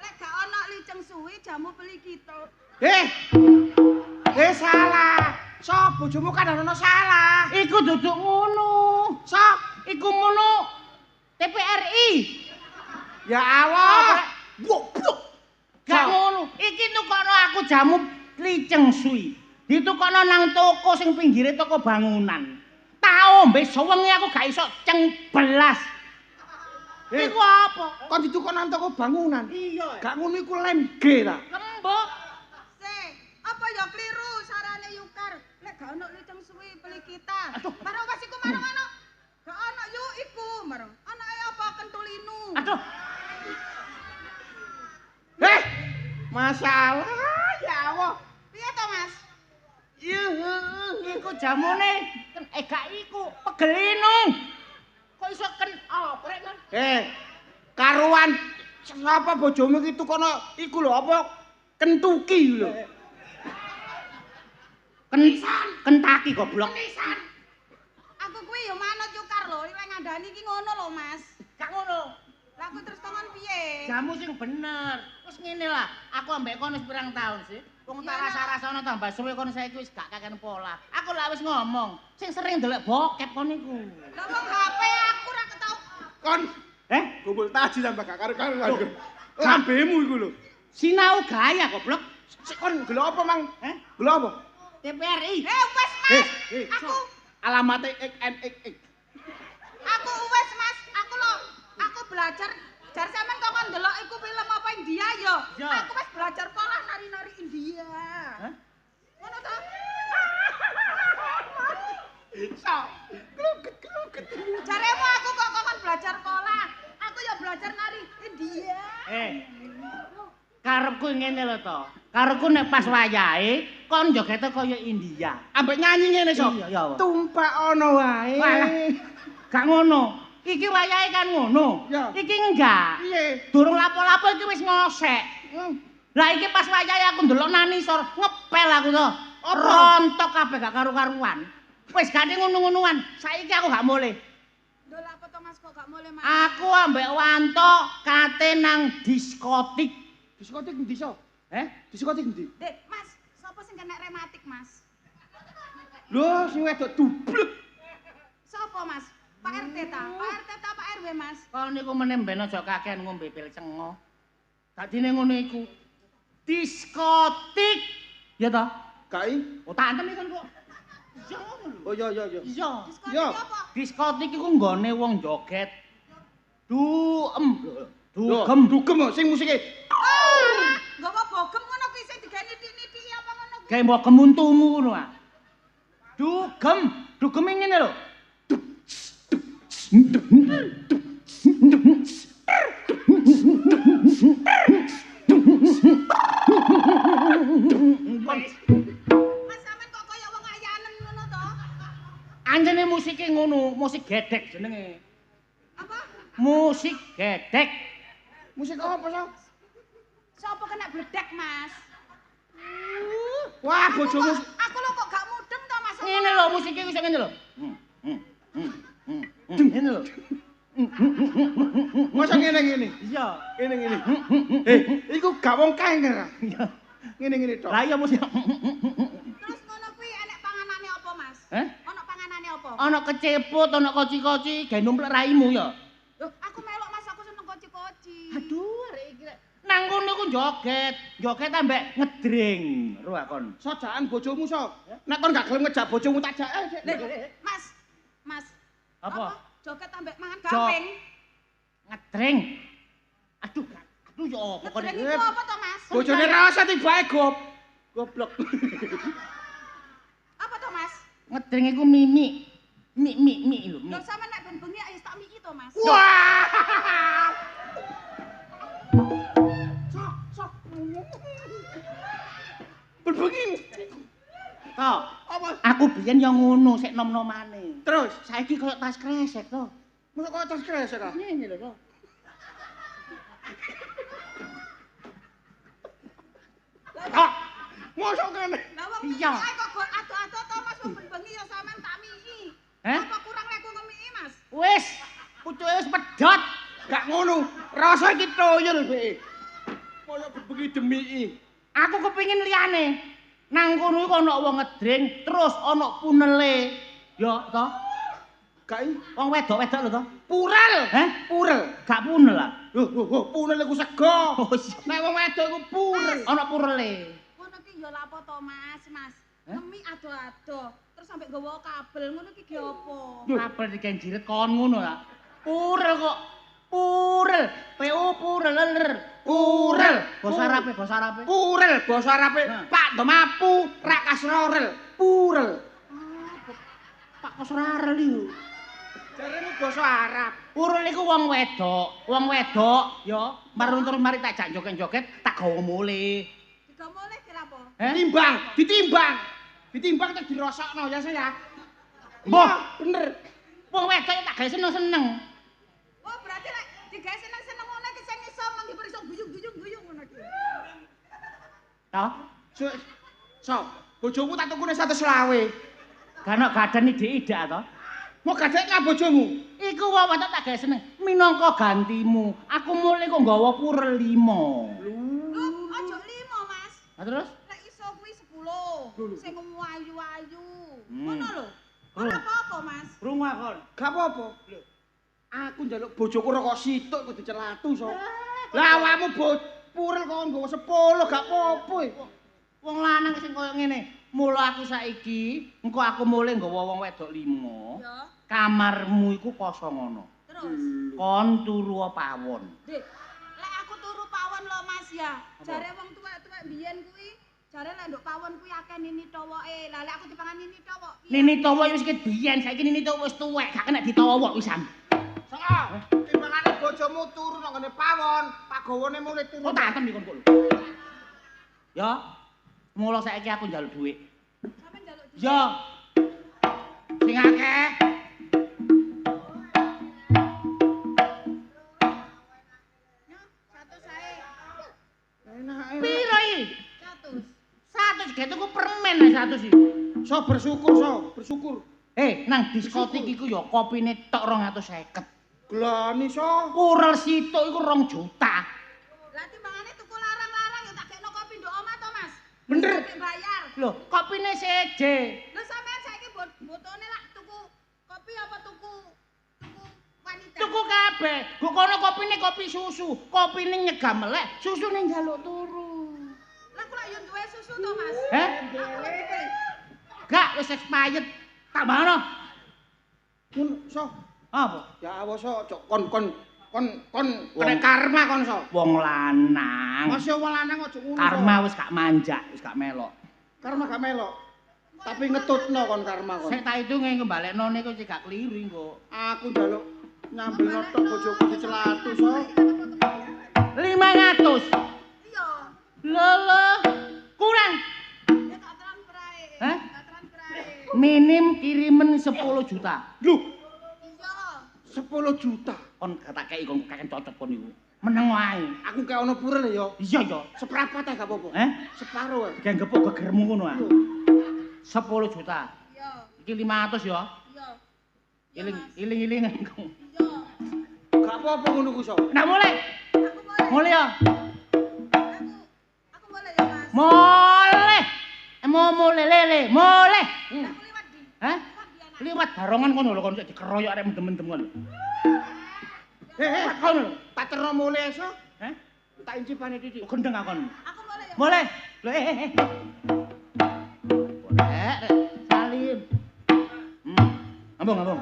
Lek gak ono liceng suwi jamu beli kita. Salah. So, bojomu kan ono salah. Iku duduk ngono. So, Iku ngono TPRI. ya Allah. Goblok. Gak So. ngono. Iki tukokno aku jamu liceng suwi. Ditukokno nang toko sing pinggire toko bangunan. Tak ombe suwengi aku gak iso cengbelas. Iku apa? Kok ditukok nang toko bangunan? Iya. Gak ngono iku lem G ta. Lembok. Sih, apa ya keliru sarane Yukar. Lek gak ono liceng suwi beli kita. Aduh. Marang pas iku marang ono. Gak ono yuk iku marang. Anake apa kentulinu. Aduh, Masalah ya Allah. Piye to, Mas? Iku jamune gak iku pegelinu. Kok iso oprek kan? Karuan sapa bojomu iki tukono iku lho apa kentuki lho. Kentaki goblok. Aku kuwi ya manut cukar lho, lek ngandani iki ngono lho, Mas. Gak ngono. Lah aku terus tangan piye? Jamu sing bener. Wis ngene lah, aku ambek kono wis pirang tahun sih. Wong tak rasa-rasane tambah suwe kono saiki wis gak kakek pola. Aku lah wis ngomong, sing sering ndelok bokep kono iku. Lah wong HP aku ra ketau. Kon kumpul taji tambah gak karo-karo. Lambemu iku lho. Sinau gaya goblok. Kon gelok apa, Mang? Gelok apa? TPRI. Wes, Mas. Aku Alamate XNXX. Aku wes, Mas. Aku belajar jar sampean kok kon ndelok iku film apa India ya. Aku wes belajar pola nari-nari India. Hah? Ngono to? Iso. Kluget. Jaremu aku kok kon belajar pola. Aku ya belajar nari India. Karepku ngene lho to. Karepku nek pas wayahe kon jogete kaya India. Ambek nyanyi ngene sok. Iya. Tumpak ono wae. Walah. Gak ngono. Iki wayahe kan ngono. Ya. Iki enggak. Piye? Durung lapo-lapo iki wis ngosek. Lah iki pas wayahe aku ndelok nani sor ngepel aku to. Rontok kabeh gak karu-karuan. Wis gak ngono-ngonoan. Saiki aku gak mulih. Ndol apa to Mas kok gak mulih Mas? Aku ambek Wanto kate nang diskotik. Diskotik ndi sok? Diskotik ndi? Dek, Mas, sapa sing kena rematik, Mas? Lho, sing wedok dublek. Sapa, Mas? Pak RT ta? Pak RT ta Pak RW, Mas? Kon niku meneh ben aja kakean ngombe pil cengo. Dadine ngono iku. Diskotik. Ya toh? Kai? Oh, tak antem iki kok. Iya ngono lho. Oh iya. Iya. Diskotik Yo. apa? Diskotik iku nggone wong joget. Dugem. Dugem sing musike. Nggawa bogem ngono kuwi sing digani niti apa ngono kuwi? Kayak mbok kemuntumu ngono ah. Dugem ngene lho. Mas sampean kok kaya wong ayanen ngono to? Anjene musike ngono, musik gedek jenenge. Apa? Musik gedek. Musik apa sok? Sapa kena bledek, Mas? Wah, bojomu. Aku lho kok gak mudeng to, Mas. Ngene lho musike iku ngene lho. Ngene lho. Masa ngene. Iya. Ngene. Iku gak wong kae ngene. Ngene tok. Lah iya musik. Terus ngono kuwi enek panganane apa, Mas? Ono panganane apa? Ana keceput, ana koci-koci, gawe numplek raimu ya. Loh, aku melok Mas, aku seneng koci-koci. Aduh, arek iki rek. Nang kono ku joget ambek ngedring. Ro akon. Sojaan bojomu sok. Nek kon gak gelem ngejak bojomu tak jak. Mas. Apa? Joget ambek mangan gamping. Ngedring. Aduh ya apa kok Ngedring itu apa to, Mas? Bojone rasa tibae goblok. Apa to, Mas? ngedring iku mimi. Mi lho. Lho sampe nek ben bengi ayo tak miki to, Mas. Wah! Sok. Berbengi. Kok Apa? aku biyen ya ngono sik nom-nomane. Terus, Saiki koyo tas kresek to. mosok kok tas kresek ah? Ngene lho kok. Ah, mosok kene. Lah wong Iya. ae kok go ado-ado to, Mas, wong ben bengi ya sampean tak miki. Hah? Apa kurang lek ku ngemiki, Mas? Wis, pucuke wis pedhot. Gak ngono. Rasa iki toyol be. Mosok berbengi demi Aku kepengin liyane. Nang kono iku ana wong ngedring, terus ana punele. Ya to. Kai Wong wedok-wedok lho to. purel. Hah? Purel. Gak punel lah. Purel iku sego. Oh, iya. Nek wong wedok iku purel. Ana purele. Ngono ki ya lapo to, Mas? Hah? Ngemi ado-ado. Terus sampe nggawa kabel ngono ki ge apa? Kabel dikenjiret kon ngono lah. Purel kok. Purel. PU purel. Purel. Basa Arabe. Purel basa Arabe. Nah. Pak Domapu rak kasrorel. Purel. Pak Kosrarel iki. Jarene basa Arab. Purul iku wong wedok ya. Marun terus mari tak jak joget-joget, tak gawa mule. Tiga mulai kira apa? Ditimbang tak dirosokno ya saya. Mbah, bener. wong wedok tak gawe seneng-seneng. Oh, berarti lek digawe seneng-seneng ngono iki sing iso menghibur iso guyung-guyung ngono iki. Toh? So, bojomu tak tukune 120. Kan gadan ide-ide toh. Mau gadek nang bojomu? Iku wong wedok tak gawe seneng. Minangka gantimu, aku mule kok nggawa purel 5. Loh, aja 5, Mas. Lah terus? Lek iso kuwi 10. Sing ayu-ayu. Hmm. Ngono lho. Ora apa-apa, Mas. Krungu kon. Gak apa-apa. Aku njaluk bojoku rokok situk kudu celatu so. Lah awakmu purel kok nggawa 10 gak apa-apa. Wong lanang sing koyo ngene. Mula aku saiki, engko aku mulai nggawa wong wedok 5. Ya. Kamarmu iku kosong ngono. Terus, Kon turu pawon. Dik, lek aku turu pawon lho Mas ya. Jare wong tuwek-tuwek biyen kuwi, jare lek nduk pawon kuwi akeh nini towoke. Lah lek aku dipangan nini towok. Nini towo wis ket biyen, saiki nini towo wis tuwek, gak kena ditowok wisan. Soal, timbangane bojomu turu nang ngene pawon, pagawane mulai turu. Kok tak antem iki kon kok lho. Ya. Mula saiki aku njaluk dhuwit. Sampe njaluk dhuwit. Ya. Sing akeh. Yo, 100 ae. Enak. Piro iki? 100. 100 ge tuku permen 100 iki. So bersyukur. Nang diskotik iku ya kopine tok 250. Glani so. Purel situk iku 2 juta. Lah timbangane tuku larang-larang ya tak gekno kopi nduk omah to, Mas. Bener. Sampe bayar. Lho, kopine seje. Lho sampean saiki botone lak tuku kopi apa tuku wanita? Tuku kabeh. Kok kono kopine kopi susu, kopine nyegam melek, susune njaluk turu. Lah kula yo duwe susu to, Mas. Heh? Aku lagi beli. Gak wis expired. Tak bano. So. Apa? Ya awas so, cok kon kena karma kon so. Wong lanang. Masih wong lanang aja ngono. Karma wis gak manjak, wis gak melok. Karma gak melok. Tapi ngetutno kon karma kon. Sik tak idunge ngembalekno niku sik gak kliru engko. Aku njaluk nyambelno tok bojoku dicelatu so. 500. Iya. Lho. Kurang. Ya tak transfer ae. Hah? Tak transfer ae. Minim kirimen 10 juta. Duh, Iya. 10 juta. Kon tak kei kon kakek cocok kon niku. Meneng wae. Aku kayak ono purel ya. Iya ya. Seprapat ae gak apa-apa. Gak Separo ae. gepuk gegermu ngono ah. 10 juta. Iya. Iki 500 ya. Iya. Iling-ilingan. Iya. Gak apa-apa ngono ku so. Nah mulai. Aku boleh. Mulai ya. Aku boleh ya, Mas. Mulai. Mau mulai lele, mulai. Aku liwat di. Hah? Liwat barongan kono lho kon sik dikeroyok arek mendem-mendem kono. Heh, Kono lho. tak terno mulai so. Hah? Tak incipane titik. Gendeng akon. Aku boleh ya. Mulai. Lho Boleh, salim. Ngambung. Ngambung.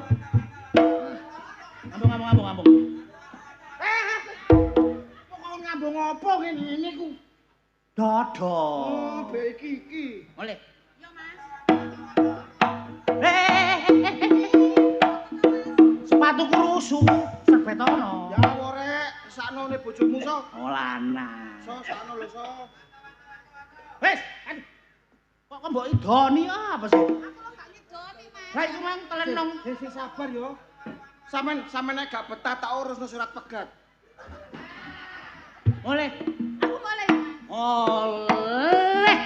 Kok kon ngambung opo ngene ku? Dodo. Oh, baik iki. Mulai. Yo, Mas. Sepatuku rusuh, serbetono. Ya worek, sakno ne bojomu so. Oh lanang. So sakno lho so. Wes, aduh. Kok mbok idoni apa sih? Aku lo gak ngidoni, Mas. Lah iku mang telenong. Hei, sabar yo. Sampeyan nek gak betah tak urusno surat pegat. Mulai. Aku boleh. Oleh.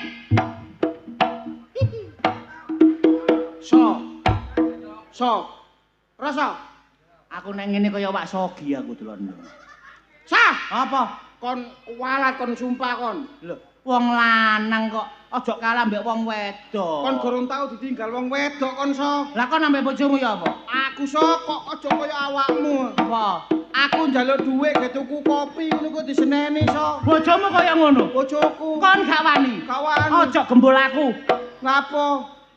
So. Rasa. Aku nek ngene kaya Pak Sogi aku delon. Sah. Apa? Kon walat kon sumpah kon. Lho, wong lanang kok aja kalah mbek wong wedok. Kon gorong tau ditinggal wong wedok kon so. Lah kon ambek bojomu ya apa? Aku so kok aja kaya awakmu. Apa? Aku njaluk dhuwit ge tuku kopi ngono kok diseneni so. Bojomu kaya ngono. Bojoku. Kon gak wani. Kawan. Aja gembul aku. Ngapa?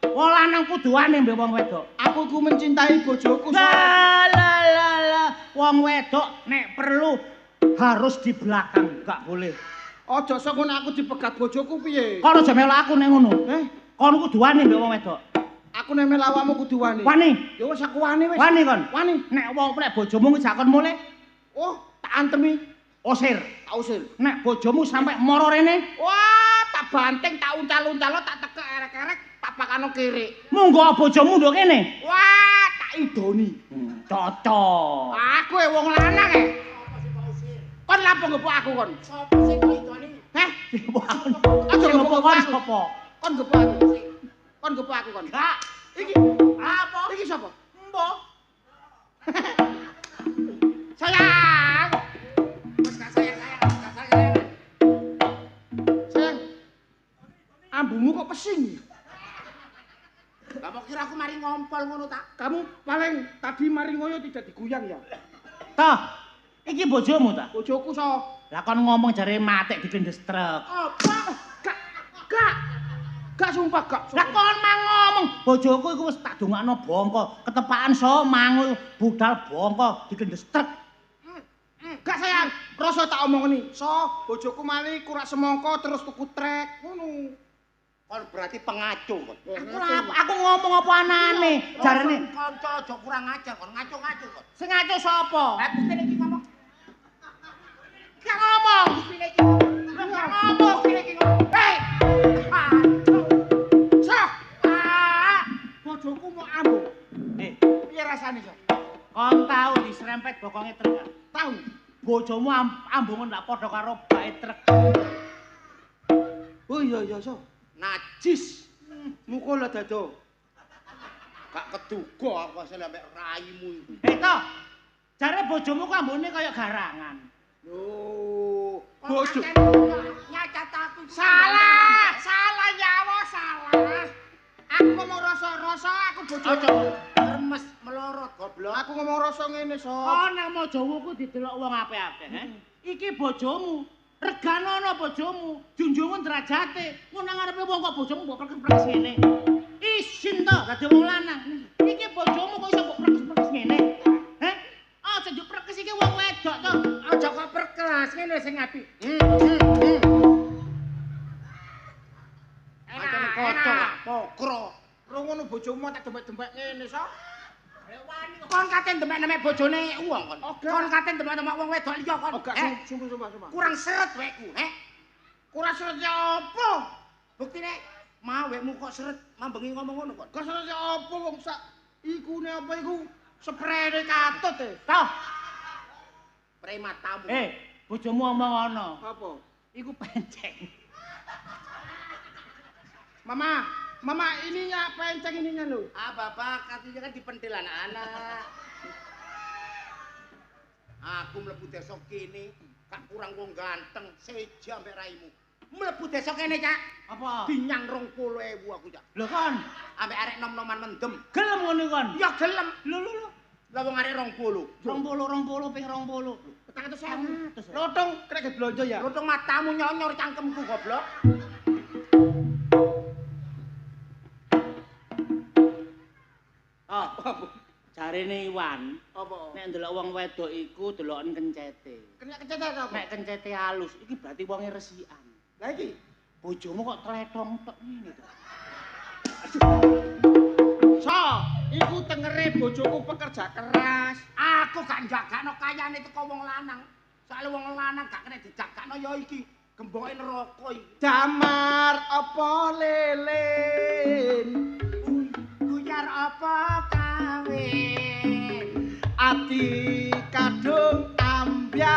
Wong lanang kudu wani mbek wong wedok. Aku ku mencintai bojoku so. La. Wong wedok nek perlu harus di belakang, gak boleh. Aja sok ngono aku dipegat bojoku piye? Kon aja melok aku nek ngono. Eh, Kon kudu wani mbek wong wedok. Aku nek mel awakmu kudu wani. Wani. Ya wis aku wani wis. Wani kon. Wani. Nek bojomu ngejakon mulih, Oh, tak antemi. osir. Tak usir. Nek bojomu sampe moro rene, Wah, tak banting, tak uncal-uncal, tak tekek erek-erek, tak pakano kiri. monggo bojomu nduk kene. Wah, tak idoni. Cocok. Aku wong lanang Kon lapo ngepuk aku kon? Sopo sing kok idoni? Heh, Aja ngepok kon sapa? kon ngepuk aku. Kon ngepuk aku kon. Gak. Iki Apa? iki sapa? Mbok. Sayang. Wis gak sayang. Sayang. Ambumu kok pesing? Lah kok kira aku mari ngompol ngono ta? Kamu paling tadi mari ngoyo tidak diguyang ya? Toh, iki bojomu ta? Bojoku so. Lah kon ngomong jare matik dikendes truk. Apa? Gak. Gak sumpah gak. Lah kon mang ngomong, bojoku iku wis tak dongakno bongko, ketepaan so mangul budal bongko dikendes truk. Gak sayang, rasa tak omongni. So, bojoku mali kurak semongko terus tuku trek ngono. Kon berarti pengacu kon. Aku ngomong apa anane? Jarene kanca aja kurang ajar kon, ngaco-ngaco kon. sing ngaco sapa? Lah bukti iki ngomong. Gak ngomong. Bukti iki ngomong. Gak ngomong. Bukti iki ngomong. Hei. So, bojoku mau ambung. Piye rasane, So? Kon tau diserempet bokonge truk. Tahu? Bojomu ambungan ndak padha karo bae truk. Oh iya, So. Najis. Mukul dado. Gak keduga aku asale ambek raimu iku. Toh, jare bojomu kok ambune kaya garangan. Loh, Bojo. bojo. Nyacat aku. Salah nyawa, salah. Aku ngomong rasa aku bojo. Aja remes melorot goblok. Aku ngomong rasa ngene, So. Kon nang mojomu ku didelok wong apik-apik, Iki bojomu. Reganono bojomu, junjungan derajate. Mun nang ngarepe wong kok bojomu mbok perkes-perkes ngene. Isin to dadi wong lanang. Iki bojomu kok iso mbok perkes-perkes ngene. Heh? Aja njuk perkes iki wong wedok to. Aja kok perkelas ngene sing apik. Enak kocok, pokro. Rungono bojomu tak dembek-dembek ngene, So. Kon katen demek-demek bojone wong kon. Oke. Kon katen demek-demek wong wedok liya kon. Oh, gak sumpah. Kurang seret wekku, Kurang seret apa? Buktine mau wekmu kok seret mambengi ngomong ngono kon. Gak seret apa wong sak ikune apa iku? Sprene katut e. Toh, Prematamu. bojomu omong ngono. Apa? Iku penceng. Mama ininya penceng ininya lho. Ah, Bapak katanya kan dipentil anak-anak. Aku mlebu desa kene, gak kurang wong ganteng, seja ambek raimu. Mlebu desa kene, Cak. Apa? Dinyang 20.000 aku, Cak. Lho kon, Ambek arek nom-noman mendem. gelem ngono kon. Ya gelem. Lho. Lah wong arek 20. 20 ping 20. Petang itu saya. Lotong krek blonjo ya. Lutung matamu nyonyor cangkemku goblok. Oh, jarene Iwan, Apa? nek ndelok wong wedok iku deloken kencete. Kena kecetet apa? Nek kencete halus, iki berarti wonge resikan. Lah iki. Bojomu kok tletong tok ngene to. So, iku tengere bojoku pekerja keras. Aku gak njagakno kayane teko wong lanang. Soale wong lanang gak kena dijagakno ya iki. Gemboke neraka iki. Damar apa lilin? Buyar apa kawin? Ati kadung ambyar.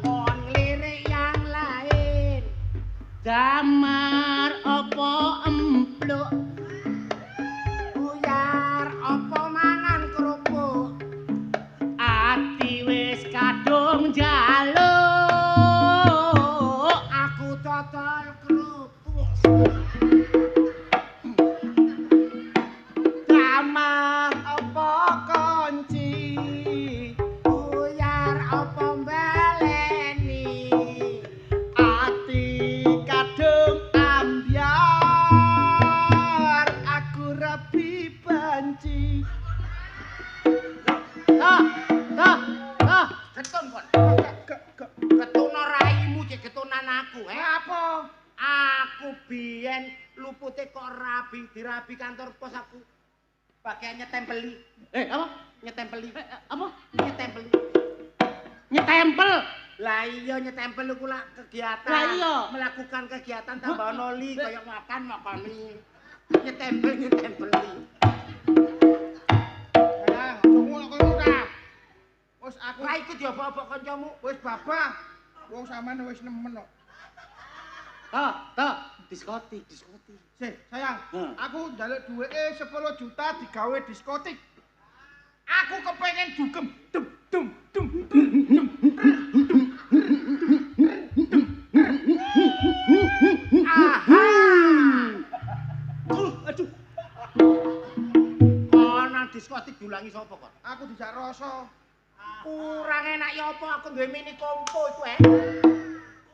On lirik yang lain. Damar apa empluk? Buyar apa mangan kerupuk? Ati wis kadung njaluk. Aku dodol kerupuk. Damar apa kunci? Buyar apa baleni? Ati kadung ambyar. Aku rabi banci. Toh. Getun kon. Gak. Getuna raimu cek getunan aku, Apa? Aku biyen lupute kok rabi, dirabi kantor pos aku. Bagian nyetempeli. Apa? Nyetempeli. Apa? Nyetempeli. Nyetempel. Lah iya nyetempel iku lak kegiatan. Lah iya. Melakukan kegiatan tambah noli kaya makan makani. Nyetempeli. Sayang, aja ngono kowe ora. Wis aku Ora ikut ya bapak kancamu. wis babah. Wong sampean wis nemen kok. Toh, diskotik. Sih, sayang, aku njaluk duweke 10 juta digawe diskotik. Aku kepengen dugem. Dum dum dum dum. Aha. Aduh. Ana diskotik diulangi sapa kok? Aku dijak rasa. Kurang enak ya apa aku duwe mini kompo iku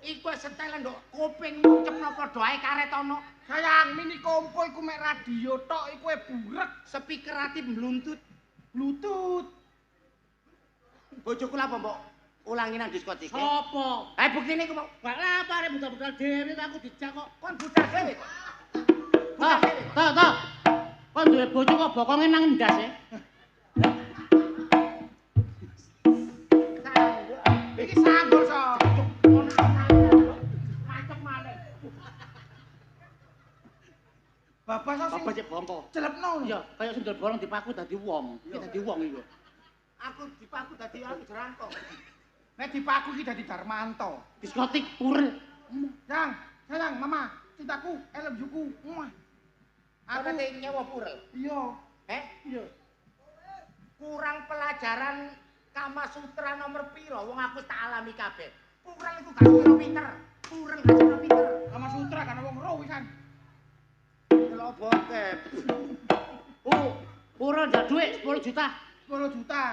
Iku setelan ndok kuping ngucepno padha ae karet ana. Sayang, mini kompo iku mek radio tok iku burek. Speaker ati bluntut. Bluetooth. Bojoku lha mbok ulangi nang diskotik. Sopo? Buktine iku, Mbok. Gak apa arek budal-budal dhewe aku dijak kok. Kon budal dhewe kok. Budal dhewe. Toh. Kon duwe bojo kok bokonge nang ndas e. Iki sanggul so. Macet maneh. Bapak so Bapak cek bongko. celepno. Iya, kaya sundel bolong dipaku dadi wong. Iki dadi wong iku. Aku dipaku dadi aku jerangkong. Nek dipaku iki dadi Darmanto. Diskotik purel. Sayang, mama, cintaku, elem juku. Aku nanti nyewa purel. Iya. Iya. Kurang pelajaran Kama Sutra nomor piro? Wong aku tak alami kabeh. Purel iku gak kira pinter. Purel gak kira pinter. Kama Sutra kan wong ro wisan. Delok bokep. Purel ndak dhuwit 10 juta. 10 juta.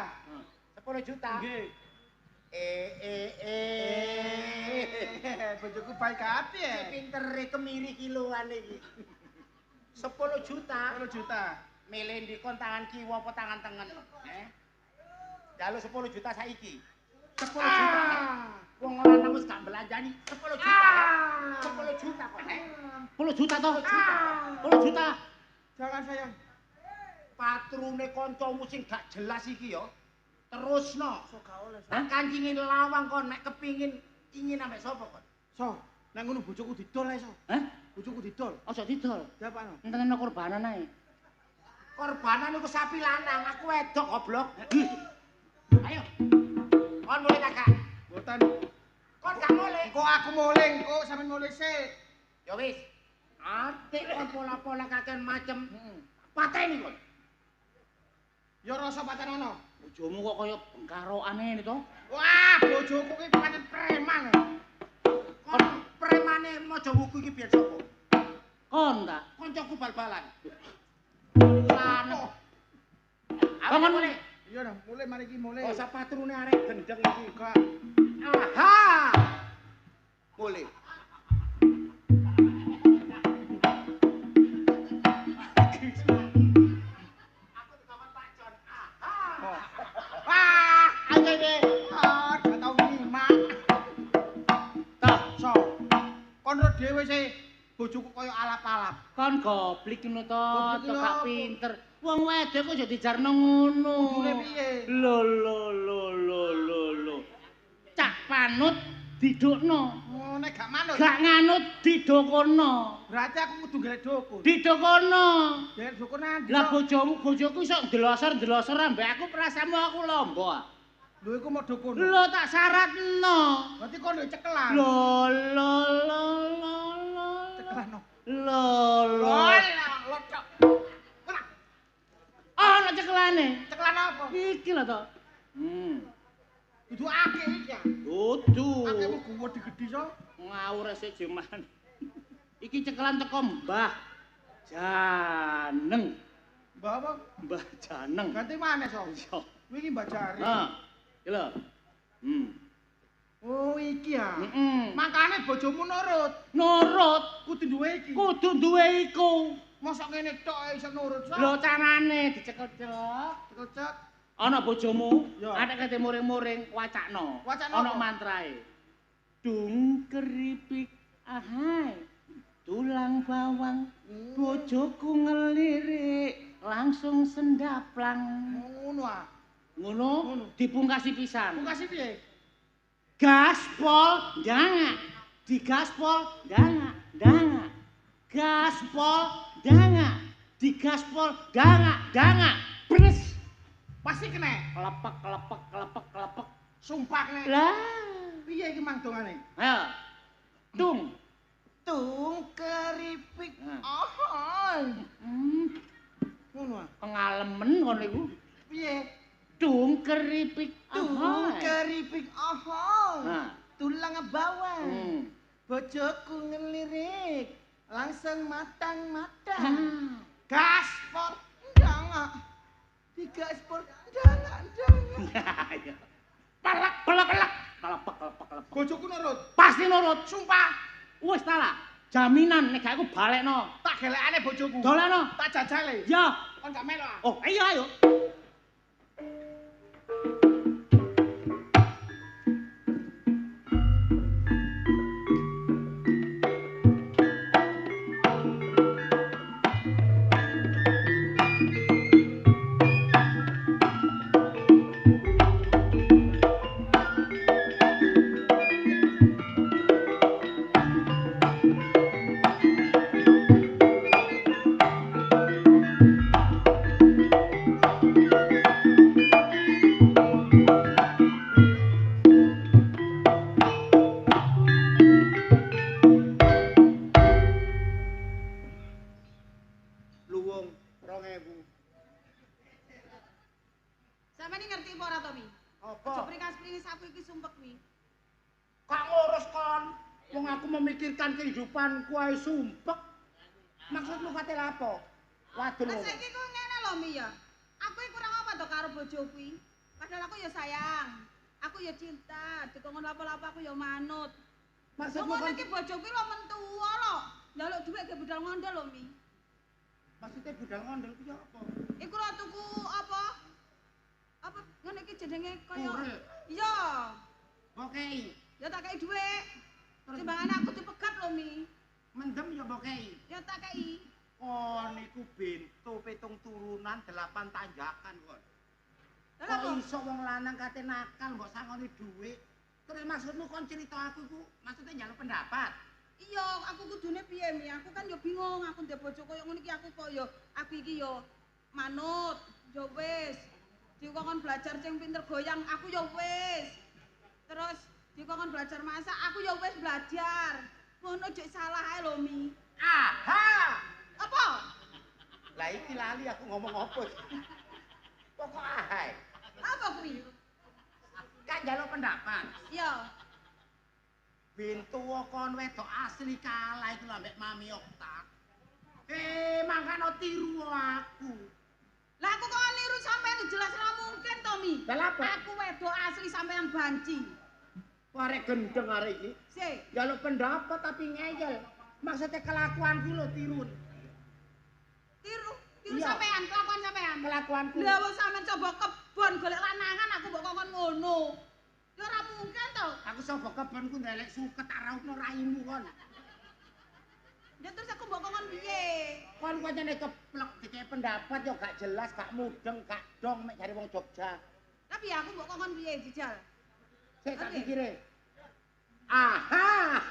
10 juta. Nggih. Bojoku baik hati ya. Pintere kemiri kiloan iki. 10 juta. 10 juta. Milih ndikon tangan kiwa apa tangan tengen. Jaluk 10 juta saiki. 10 juta. Wong lanang wis gak belanjani 10 juta. 10 juta kok, 10 juta toh. 10 juta. Jangan sayang. Patrune kancamu sing gak jelas iki ya. Terusno. So gak oleh. Tak kancingin lawang kon nek kepingin ingin ambek sapa kon? So, nang ngono bojoku didol ae so. Bojoku didol. Ojo didol. Diapano? Entenno korbanan ae. Korbanan iku sapi lanang, aku wedok goblok. Ayo. Kon mulai tak gak? Mboten. Kon gak mulai. Engko aku muling, kok sampean mulih sik. Ya wis. Atik kon pola-pola kakean macem. Pateni kon. Ya rasa patenono. Bojomu kok kaya bengkarokane ini to. Wah, bojoku ki pancen preman. Kon premane maja wuku iki biyen sapa? Kon ta. Kancaku bal-balan. Lanang. Aku mulai. Iya dah, mulai mari iki mulai. Oh, sak patrune arek gendeng iki. Gak. Aha. Mulai. Aku dikawan Pak Jon. Aha. Wah, aja deh. Gak tau nyimak. Toh, So, kon ro dhewe sih bojoku koyo alap-alap. kon goblik ngono to, Goblik to lho. gak pinter. Wong wedok kok jadi dijarno ngono. Kudune piye? Lho. Cak panut didukno. Oh, nek gak manut. Gak nganut didokono. Berarti aku kudu golek dukun. Didokono. Golek dukun nang. Lah bojoku iso ndelosor ambek aku perasaanmu aku lombo. Lho iku mau dukun. Lho tak syaratno. Berarti kon lho cekelan. Lho. Cekelan no. Lho. Locok. Ana cekelane. Cekelan apa? Iki lho to. Kudu akeh iki ya. Dudu. Akehmu guwa digedhi so. Ngawur sik jeman. Iki cekelan teko Mbah Janeng. Mbah apa? Mbah Janeng. Ganti maneh so. Iya. Wingi Mbah Jari. Iki lho. Oh iki ya. Heeh. Makane bojomu nurut. Nurut Kudu duwe iki. kudu duwe iku. Mosok ngene tok ae iso nurut so. Lho carane dicekel-cekel. Kocok. Ana bojomu, Ya. anek kate muring-muring wacakno. Wacakno Ana apa? mantrae. Dung keripik ahai. tulang bawang, bojoku ngelirik, langsung sendaplang. Ngono ah. Ngono dipungkasi pisan. Pungkasi piye? Gaspol dangak, digaspol dangak, dangak. Gaspol dangak, digaspol dangak. Bres. Pasti kena. Kelepek. Sumpah kena. Lah, Piye iki mang dongane? ayo. Tung. Tung keripik. Nah. Ahoi. Ngono ah. Pengalaman ngono iku. Piye? Tung keripik. Tung Ahoy. keripik. Ahoi. Nah. Tulang bawang. Bojoku ngelirik. Langsung matang-matang. Gaspol dangak. Digaspol dangak. Pelek. Kelepek. Bojoku nurut. Pasti nurut. Sumpah. Wis ta lah. Jaminan nek gak iku balekno. Tak gelekane bojoku. Doleno. Tak jajale. Ya. Kon gak melu ah. Oh, iya ayo. Luwung 2000. Sampeyan iki ngerti apa ora to, Mi? Apa? Aja pringas-pringis aku iki sumpek, Mi. Kok ngurus kon? Wong aku memikirkan kehidupanku ae sumpek. Maksudmu kate apa? Waduh. Lah saiki kok ngene lho, Mi ya. Aku iki kurang apa to karo bojoku iki? Padahal aku ya sayang. Aku ya cinta, dikongkon lapo-lapo aku ya manut. Maksudmu Ngono kan iki bojoku lho mentua lho. Njaluk dhuwit ge budal ngondel lho, Mi. maksudnya budal ngondel ku apa? Iku lho tuku apa? Apa ngene iki jenenge kaya Kurel. Iya. Bokei. Ya tak kei dhuwit. Timbangane aku dipegat lho, Mi. Mendem ya bokei. Ya tak kei. Oh niku bintu 7 turunan 8 tanjakan kon. Lah Kok apa? iso wong lanang kate nakal mbok sangoni dhuwit. Terus maksudmu kon cerita aku ku maksudnya njaluk pendapat. Iya, aku kudune piye, Mi? Aku kan yo bingung, aku ndek bojo koyo ngono iki aku kok yo aku iki yo manut, yo wis. Dikongkon belajar sing pinter goyang, aku yo wis. Terus dikongkon belajar masak, aku yo wis belajar. Ngono dik salah ae lho, Mi. Aha. Apa? Lah iki lali aku ngomong apa. Pokok ahai. Apa kuwi? Kan njaluk pendapat. Iya. Bintu kon wedok asli kalah iku lambek Mami Okta. Mangkano tiru aku. Lah aku kok niru sampean jelas ora mungkin to, Mi. Lah apa? Aku wedok asli sampean banci. Arek gendeng arek iki. Sik. Njaluk pendapat tapi ngeyel. Maksudnya kelakuanku lho tirun. Tiru Iya. sampean, kelakuan sampean. Kelakuanku. Lah wong sampean coba kebon golek lanangan aku mbok kongkon ngono. Ya ora mungkin to. Aku sapa kebonku ndelek suket tak rautno raimu kon. Ya terus aku mbok kongkon piye? Kon pancene keplek dikek pendapat yo gak jelas, gak mudeng, gak dong mek jare wong Jogja. Tapi aku mbok kongkon piye jijal? Sik tak Oke. pikire. Aha.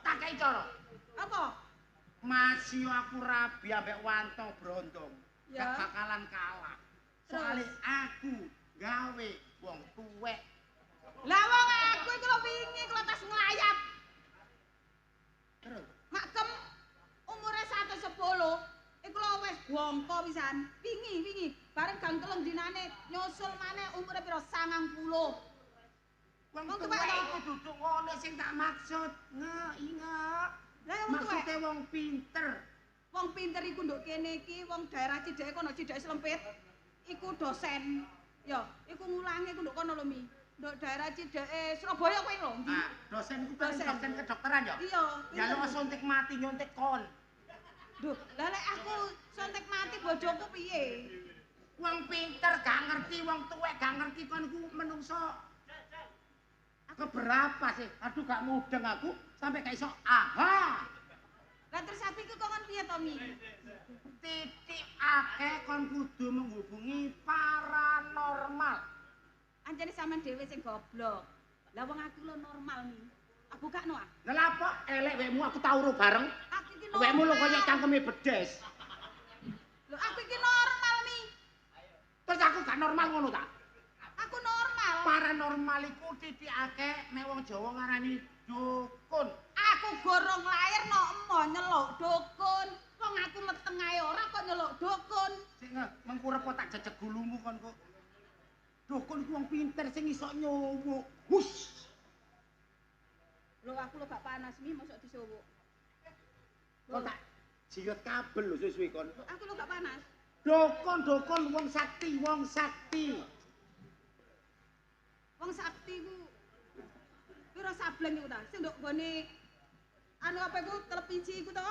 Tak kei cara. Apa? Masih aku rabi ambek Wanto Brondong. Ya. Gak bakalan kalah. Soale aku gawe wong tuwek. Lah wong aku iku lho wingi kula tas nglayap. Terus Makem umure 110. Iku lho wis bongko pisan. Wingi bareng gang telung dinane nyusul maneh umure pira 90. wong Wong tuwek tuwek iku duduk ngono sing tak maksud. Ingat. Lah wong tuwek. Maksude wong pinter. Wong pinter iku nduk kene iki wong daerah Cideke kono Cideke Slempit. Iku dosen. Ya, iku ngulangi iku nduk kono lho, Mi. Nduk daerah Cideke Surabaya kuwi lho. Ndi? Ah, dosen iku kan Dosen. dosen kedokteran ya? Iya, Jaluk pinter. suntik mati nyuntik kon. Duh, lah lek aku sontek mati bojoku piye? Wong pinter gak ngerti, wong tuwek gak ngerti kon iku menungso. Keberapa sih? Aduh gak mudeng aku sampai gak iso. Aha. Lah terus ati ku kon piye to, Mi? Titik akeh kon kudu menghubungi paranormal. Anjane sampean dhewe sing goblok. Lah wong aku lho normal, Mi. Aku gak no ah. Lah apa elek wekmu aku tau ro bareng. Aku iki normal. Wekmu lho koyo cangkeme bedes. Lho aku iki normal, Mi. Terus aku gak normal ngono ta? Aku normal. Paranormal iku titik akeh nek wong Jawa ngarani dukun. Aku gorong lahir no emo nyeluk dukun. Wong aku meteng ae ora kok nyeluk dukun. Sing mengku repo tak jejeg gulumu kon kok. Dukun ku wong pinter sing iso nyuwuk. Hus. Lho aku lho gak panas Mi mosok disuwuk. Kok tak jiot kabel lho suwe-suwe kon. Aku lho gak panas. Dukun wong sakti, wong sakti. Wong sakti ku pira sableng iku ta? Sing nduk gone anu apa iku televisi iku to?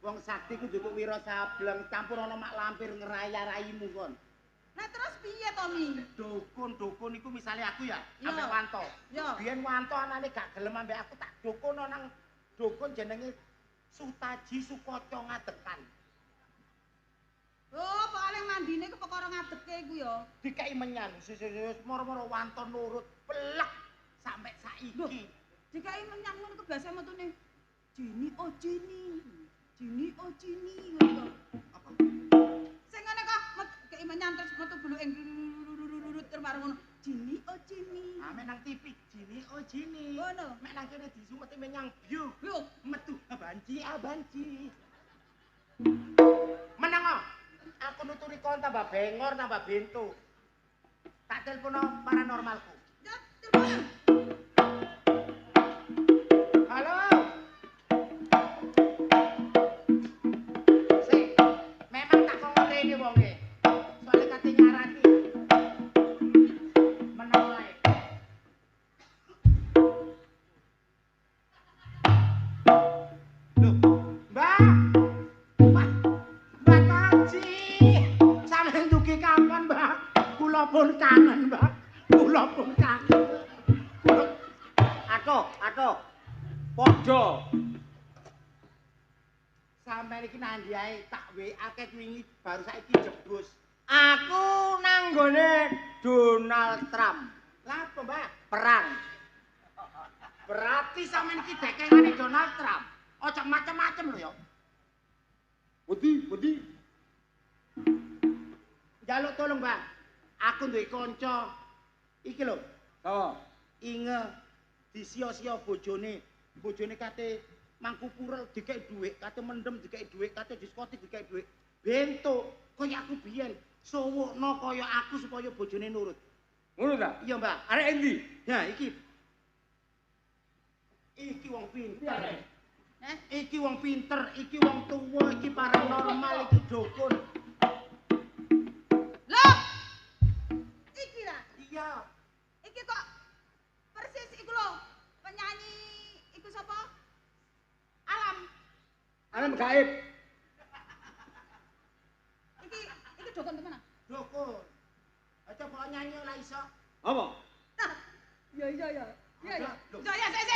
Wong sakti ku duduk wira sableng campur ana mak lampir ngeraya-raimu kon. Nah terus piye to Mi? Dukun iku misale aku ya, Yo. ambek Wanto. Yo. Biyen Wanto anane gak gelem ambek aku tak dukuno nang dukun jenenge Sutaji Sukoco Ngadekan. Oh, paling mandine ke perkara ngadeke iku ya. Dikai menyan, moro-moro Wanto nurut pelek sampai saiki. Dikai menyang ngono ku biasa metune. Jini oh jini. Jini oh jini ngono. Apa? Sing ngene kok kei menyang terus metu buluke terus marang ngono. Jini oh jini. Ah mek nang TV, jini oh jini. Ngono. Mek nang kene disumeti menyang biu. Yo, Metu abanci. Menang oh. Aku nuturi kon tambah bengor, tambah bintu. Tak telepono paranormalku. ya telepon. Halo. Sik, memang tak kok ngene wonge. Soale kate nyarani. Menang wae. Loh, Mbak. Mbak Taji. Sampeyan dugi kapan, Mbak? Kula pun kangen, Mbak. Kula pun kangen. Aduh. Padha. Sampeyan iki nang ndi ae tak WA-ke wingi baru saiki jebus. Aku nang nggone Donald Trump. Lah apa, Mbak? Perang. Berarti sampeyan iki dekengane Donald Trump. Ojo macem-macem lho ya. Budi. Jaluk tolong, Mbak. Aku duwe kanca iki lho. Oh, inge disio-sio bojone. Bojone kate mangku purel dikek dhuwit, kate mendem dikek dhuwit, kate diskotik dikek dhuwit. Bentuk kaya aku biyen. Suwukno kaya aku supaya bojone nurut. Ngono ta? Iya, Mbak. Arek endi? Ya, iki. Iki wong pinter. Iki wong pinter, iki wong tuwa, iki paranormal, iki dukun. Loh. Iki lah. Iya. Iki kok persis iku lho. Penyanyi iku sapa? Alam gaib. Iki dukun temen. Dukun. Aja kok nyanyi ora iso. Apa? Iya. Loh. Ya, sik.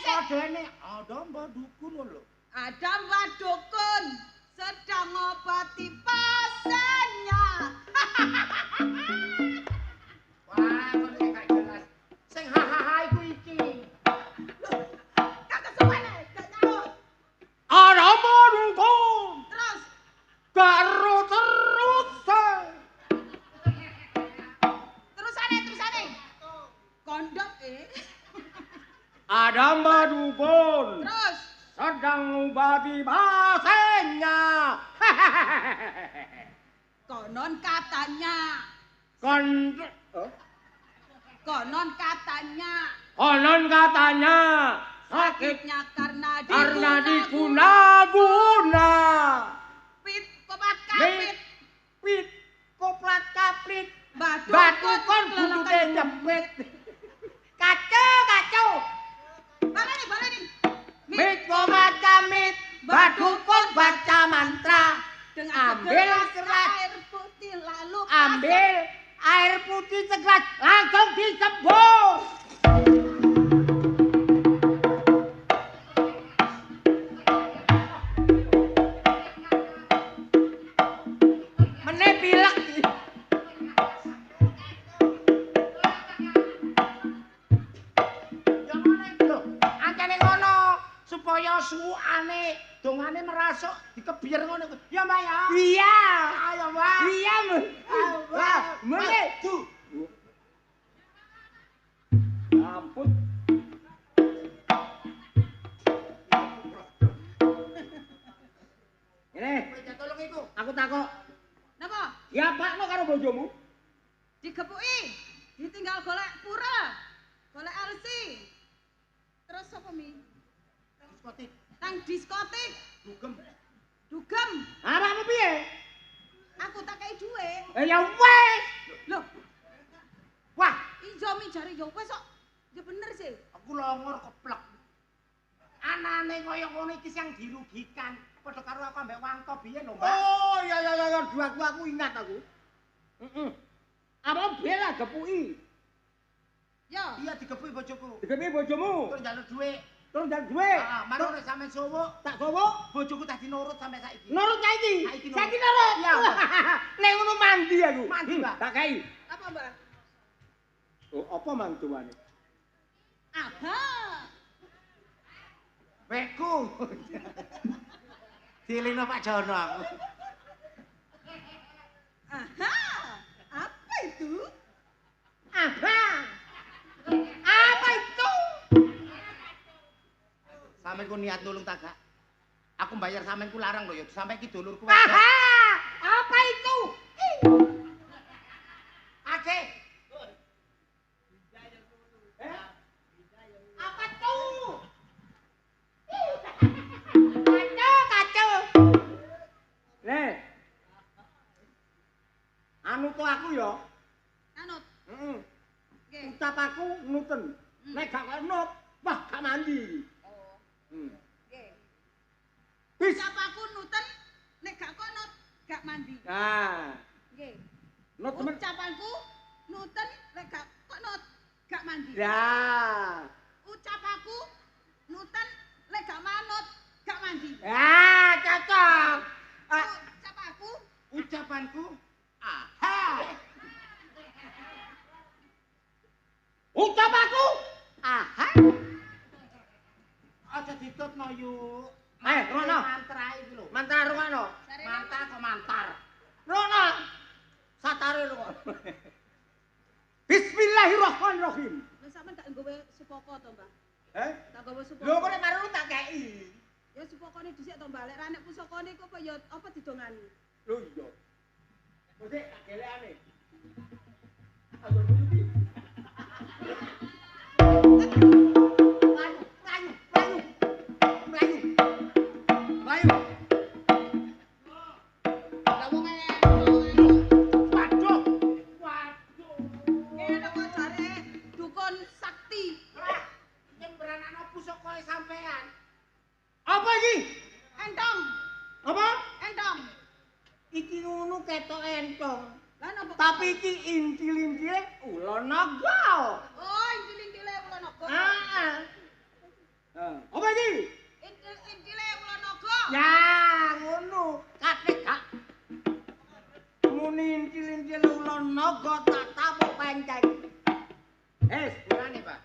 Kodene ada mbak dukun lho. Ada Mbak Dukun sedang ngobati pasiennya. Wah, kok gak jelas. Sing hahaha iku iki. Gak kesuwen gak nyaut. Ada mbak dukun. Terus Karo terus. terusane. Kondok Ada mbak dukun. Terus Sedang ngobati pasiennya. konon katanya. Konon katanya sakitnya karena diguna-guna. Koplat kapit. Koplat kaplit. Batu kon butute nyepit. Kacau. Baleni. Mit koplat kamit. Batu kon baca mantra. Ambil segelas air putih lalu ambil air putih segelas langsung disebut. suwukane dongane merasuk dikebiar ngono. Ya, Mbak ya. Iya. Ayo, Mbak. Iya, Mbak. Wah, mene. Ampun. Ini, Tolong iku. aku takok. Napa? Ya pakno karo bojomu. Digepuki, ditinggal golek pura, golek LC. Terus apa mi? Diskotik. Nang diskotik, Dugem. dugem. Arahmu piye? Aku tak kei dhuwit. Ya wes. Loh, Wah, ijo mi jare yo wis kok. Ya bener sih. aku longor keplek. Anane kaya ngono iki sing dirugikan. Padha karo aku ambek Wangko biyen lho, Mbak. Oh, ya dua aku ingat aku. Heeh. Apa bela gepuki? Ya. Iya digepuki bojoku. Digepuki bojomu. Terus njaluk dhuwit. Terus njaluk dhuwit. Heeh, marang nek sampean suwuk, Tak gowo. bojoku tadi nurut sampai saiki. Nurut saiki. Saiki nurut. Saiki nurut. Iya. Nek ngono mandi aku. Mandi, Mbak. Tak kai. Apa, Mbak? Oh, apa mantuane? Aha. Beku. Dilino Pak Jono aku. Aha. Apa itu? Aha. Apa itu? Sampeyan ku niat nulung tak gak? Aku bayar sampeyan ku larang lho ya, sampe iki dulurku wae. Aha. Apa itu? Ake. Apa tuh? Kacau. Nih. Anu tuh aku ya. Anut. Heeh. Nggih. Ucap aku nuten. Nek gak nut, wah gak mandi. Oh, Hmm. nggih. Bis. Ucap aku nuten nek gak konot gak mandi. Nah, Nggih. nut temen. Ucapanku nuten nek gak konot gak mandi. Ya. Ucapaku nuten nek gak manut gak mandi. Ya, cocok. Ucapaku Ucapanku, aha. Ucap aku. Aha. Aja ditutno yuk. Rono. Mantra iki lho. Mantra rungokno. Mantra kok mantar. Rono. Satare rungokno. Bismillahirrahmanirrahim. lho sampean gak nggawe supaka to, Mbah? Eh? Tak gawe supaka. Lho kok nek karo tak kei. Ya supakane dhisik to, Mbah. Lek ra nek pusakane iku apa ya apa didongani? Lho iya. Mesti tak gelekane. Aku ngerti. Melayu. Lah wong Waduh. ngene kok jare dukun sakti. Nyembranakno pusaka sampean. Apa iki? Entong, Apa? entong. Iki ngono ketok entong. Lah napa? Tapi iki intil-intile ula naga. Oh, intil-intile ula naga. Ah. Apa iki? Intil-intile ula naga. Ya, ngono. Katik gak. Muni intil-intile ula naga tak tapuk penceng. Dongane, Pak.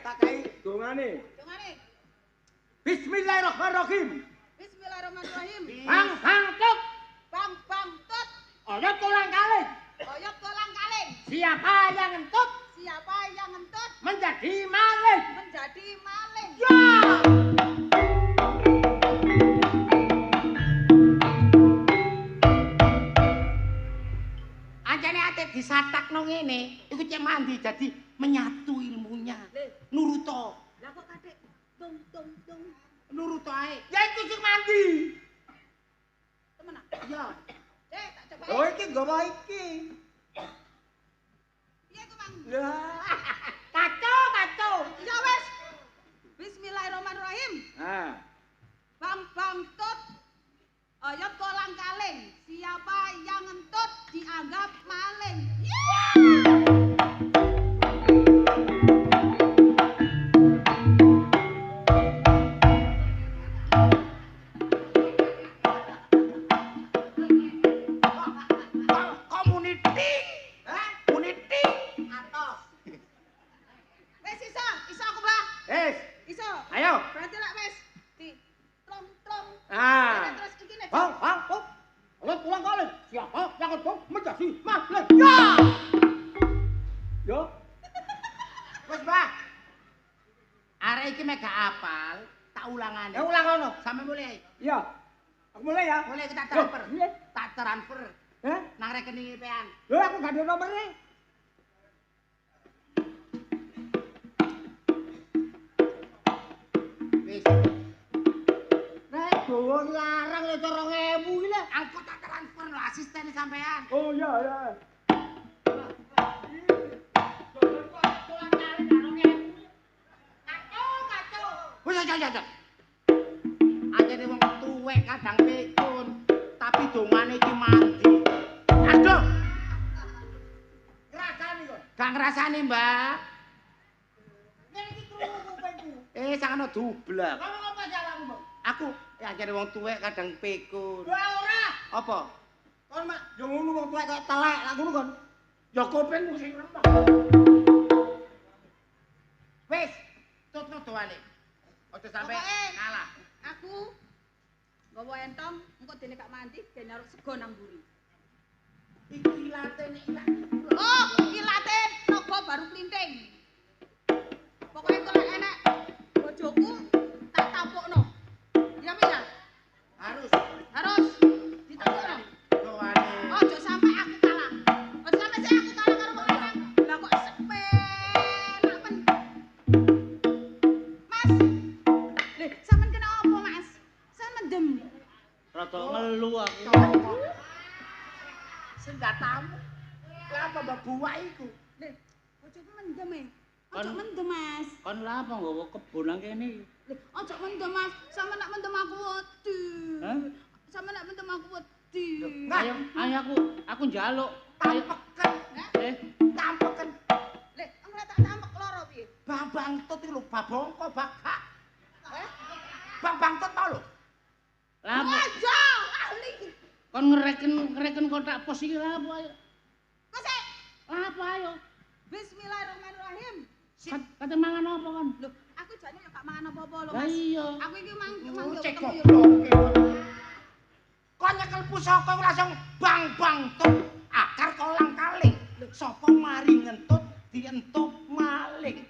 Tak kai dongane. Dongane. Bismillahirrahmanirrahim. Bismillahirrahmanirrahim. Bang tut. Bang bang tut. Ayo tulang kalih. Oyot kolang-kaling. Siapa yang ngentut Siapa yang ngentut menjadi maling? menjadi maling. Ya. Anjane ate disatakno ngene, iku cek mandi dadi menyatu ilmunya. Leh, Nuruto. lah kok kadek tung tung tung. Nuruto ae. Ya iku sing mandi. Temen ah. Ya. Tak coba. Oh iki nggawa iki. Piye ku, Mang? Lah. Kacau. Ya wes. Bismillahirrahmanirrahim. Ah. Bang bang tut. Oyot kolang-kaling. Siapa yang ngentut dianggap maling. Community. Hah? Unity. Atos. Yo. Wis, Mbah. Arek iki mek gak apal, tak ulangane. Ya ulang ngono. Sampe mulai. Iya. Aku mulai ya. Mulai kita transfer. Iya. Tak transfer Hah? nang rekening pean. Lho aku gak ada nomornya. Wis. Nek bawa larang le 2000 iki lho. Aku tak transfer lho asisten sampean. Oh iya iya. Wis aja. Ajane wong tuwek kadang pikun, tapi dongane iki mandi. Aduh. Ngrasani kok. Gak ngrasani, Mbak. Nek iki krungu kupingku. Sangono dublek. Ngomong apa salahmu, Bang? Aku ajane wong tuwek kadang pikun. Wah ora. Apa? Kon mak yo ngono wong tuwek kok telek lak ngono kon. Ya kupingmu sing rembak. Wis, tutno doane. Aja sampe Pokoke, ngalah. Aku nggawa entong engko dene gak mandi ben naruh sego nang mburi. Iki latene ilang. Oh, ilate naga baru klinting. Pokoke kok lek enek bojoku tak tapukno. Ya bisa? Harus Harus ditapukno. doane. Ojo sampai aku kalah. Ojo sampai saya aku kalah karo wong lanang. Lah kok sepelak men. Mas. Lho, sampean kena apa, Mas? Sampean mendem. Rada ngelu aku. Senjatamu. Lah apa mbak buah iku? Lho, bojoku mendem e. Ojo Kon- mendem, Mas. Kon lha apa nggawa kebon nang kene? Lho, ojo mendem, Mas. Sampean nek mendem aku wedi. Hah? Sampean nek mendem aku wedi. Ayo aku njaluk. Ayo. Tampeken, Eh, tampeken. Lho, ora tak tampek loro piye? Bang Bangtut iki lho, babongko bakak. Eh? Bang Bangtut tau lho. lha apa? Ojo, ahli. Kon ngereken kotak pos iki lha apa ayo? Kok sik? Lha apa ayo? Bismillahirrahmanirrahim. Kate mangan apa kon? Lho, aku jane yo gak mangan apa-apa lho, Lah Mas. iya. Aku iki mang Cek ketemu yo. goblok. Kok nyekel pusaka langsung bang Bangtut. Akar kolang kaling. Sapa mari ngentut dientuk maling.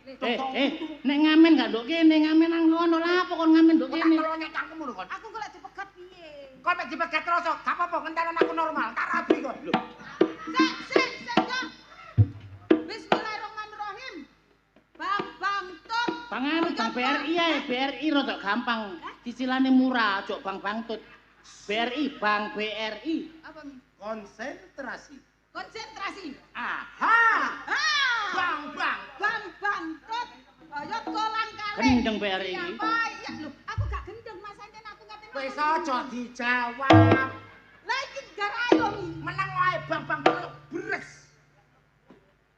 Nek ngamen gak nduk kene, ngamen nang kono. Lha apa kon ngamen nduk Tak kene? kelonyok cangkemmu lho kon. Aku golek dipegat piye? Kon mek dipegat terus gak apa-apa ngenteni aku normal. Tak rabi kon. Lho. Sik, yo. Bismillahirrahmanirrahim. Bang Bangtut. Pangan Bang BRI ae, BRI rada gampang. Cicilane murah, aja Bang Bangtut. BRI, Bang BRI. Apa mi? Konsentrasi. Konsentrasi. Aha. Ah! Bang Bang Bangtut. Ayo kolang kaling. Gendeng BRI iki. Apa ya lho, aku gak gendeng Mas Anjen aku ngerti. Wis aja dijawab. Lah iki gara ayo mi. Menang wae Bang Bangtut beres.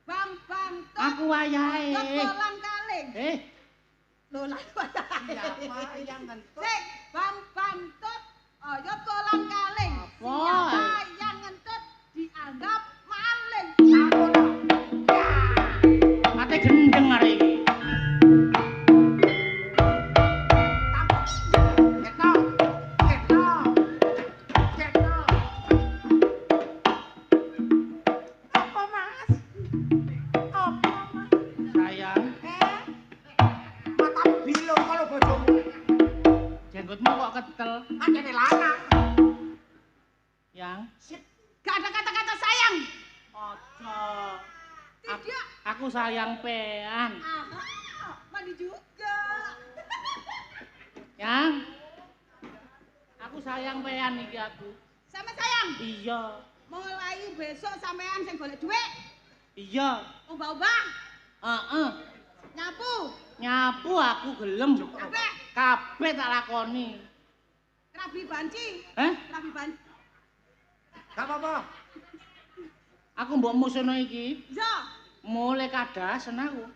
Bang Bangtut. Aku wayahe. Ayo kolang kaling. Lho lah Siapa yang ngentut? Sik, Bang Bangtut. Ayo kolang kaling. Apa? Siapa yang ngentut dianggap maling. Ate gendeng arek iki. Apa Mas? Apa Mas? Sayang, Matamu bilung kalau bojomu. jenggotmu kok ketel, Anjene lanang. Yang. Sip. Gak ada kata-kata sayang. Ojo. Tidak. Aku sayang pean. Aha, mandi juga. Yang. Aku sayang pean iki aku. Sama sayang. Iya. Mulai besok sampean sing golek dhuwit, Iya. ubah-ubah, Heeh. nyapu, Nyapu aku gelem. kabeh, Kabeh tak lakoni. rabi banci, Heh? rabi banci. Gak apa-apa. Aku mbok musono iki Yo, mulai kadasen aku.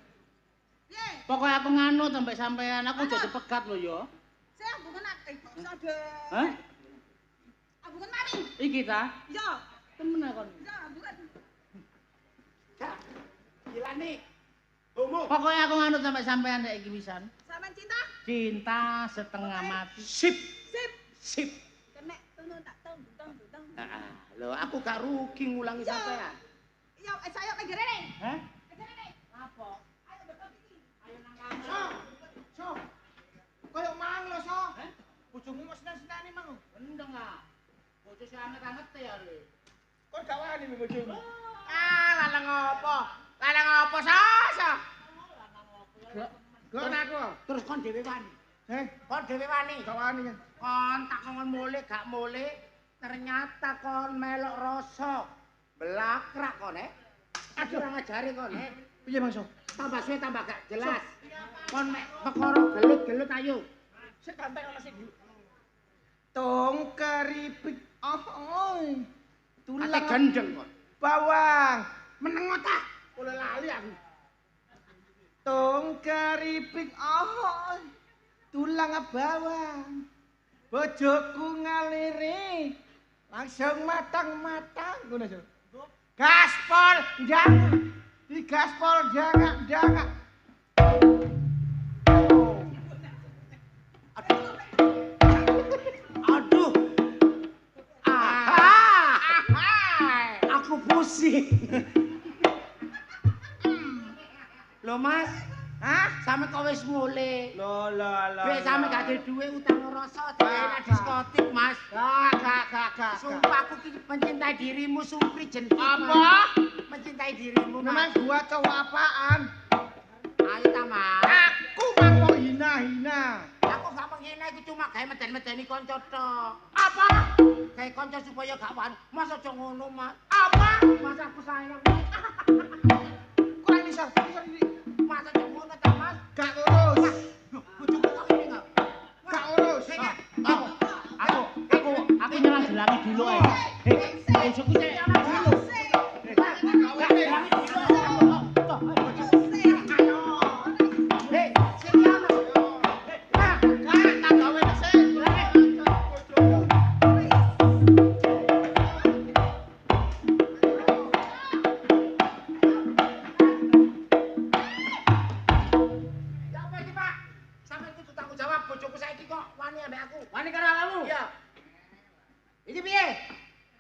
piye? Pokoknya aku nganut sampai sampean aku jadi pegat lho ya. Saya hubungan kok sade. Hah? Hubungan mami. Iki ta? Yo, Temen aku. yo hubungan. Gak. Gila nih. Homo. Pokoknya aku nganut sampai sampean nek iki pisan. Sampean cinta? Cinta setengah mati. Sip. Sip. Sip. Kenek tunu tak tong. Lho, aku gak rugi ngulangi sampean. Yo, saya pengen rene. Hah? Pengen rene. lho bojomu. Lanang apa? Lanang apa sasa? Kon aku. Terus kon dhewe wani. Kon dhewe wani. Gak wani. Kon tak ngomong mulih gak mulih. Ternyata kon melok rasa. Belakrak kon Aduh ora ngajari kon Piye Mas? Tambah suwe tambah gak jelas. Kon mek perkara gelut-gelut ayo. Sik gantek ana sing tong keripik. Oi. Tulang gendeng kon. Bawang. Meneng ta? Oleh lali aku. Tong keripik. Oi. Tulang bawang. Bojoku ngaliri. Langsung matang-matang ngono aja. Gaspol jangan. Di gaspol jangan. Aduh. Aku pusing. Lho Mas, sampe kok wis mulih. Lho. Wis sampe gak ada duwe utang rasa dhewe diskotik, Mas. Gak. Sumpah aku ki mencintai dirimu Supri jentik. Apa? Mencintai dirimu, Memang Mas. gua cowok apaan? Ayo ta, Mas. Aku mang kok hina-hina. Aku gak menghina iku cuma gawe meden-medeni kanca tok. Apa? Gawe kanca supaya gak wan. Mas aja ngono, Mas. Apa? Mas aku sayang. Kok ini sah? Mas aja ngono ta, Mas. Gak urus. Bojoku kok ngene gak? Gak urus. Aku nyelang jelangi dulu ae. Bojoku sik ana dulu.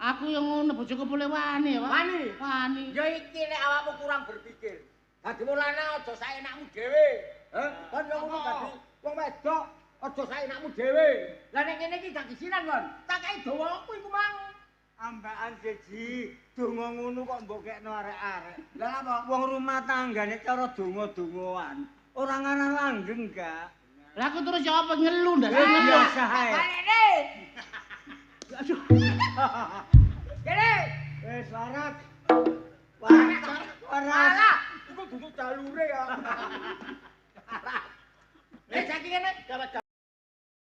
Aku yang ngono bojoku boleh wani ya, Pak. Wani. Ya iki nek awakmu kurang berpikir. Dadi mulane aja saenakmu dhewe. Kon yo ngono dadi wong wedok aja saenakmu dhewe. Lah nek kene iki gak kisinan kon. Tak kei dawa aku iku mang. Ambakan siji, donga ngono kok mbokekno arek-arek. Lah apa? Wong rumah tanggane cara donga-dongoan. Ora ngarang langgeng gak. Lah aku terus ya apa ngelu ndak? Biasa ae. Balene. Aduh. Kene. Wis waras. Waras. Iku duduk jalure ya. Saiki kene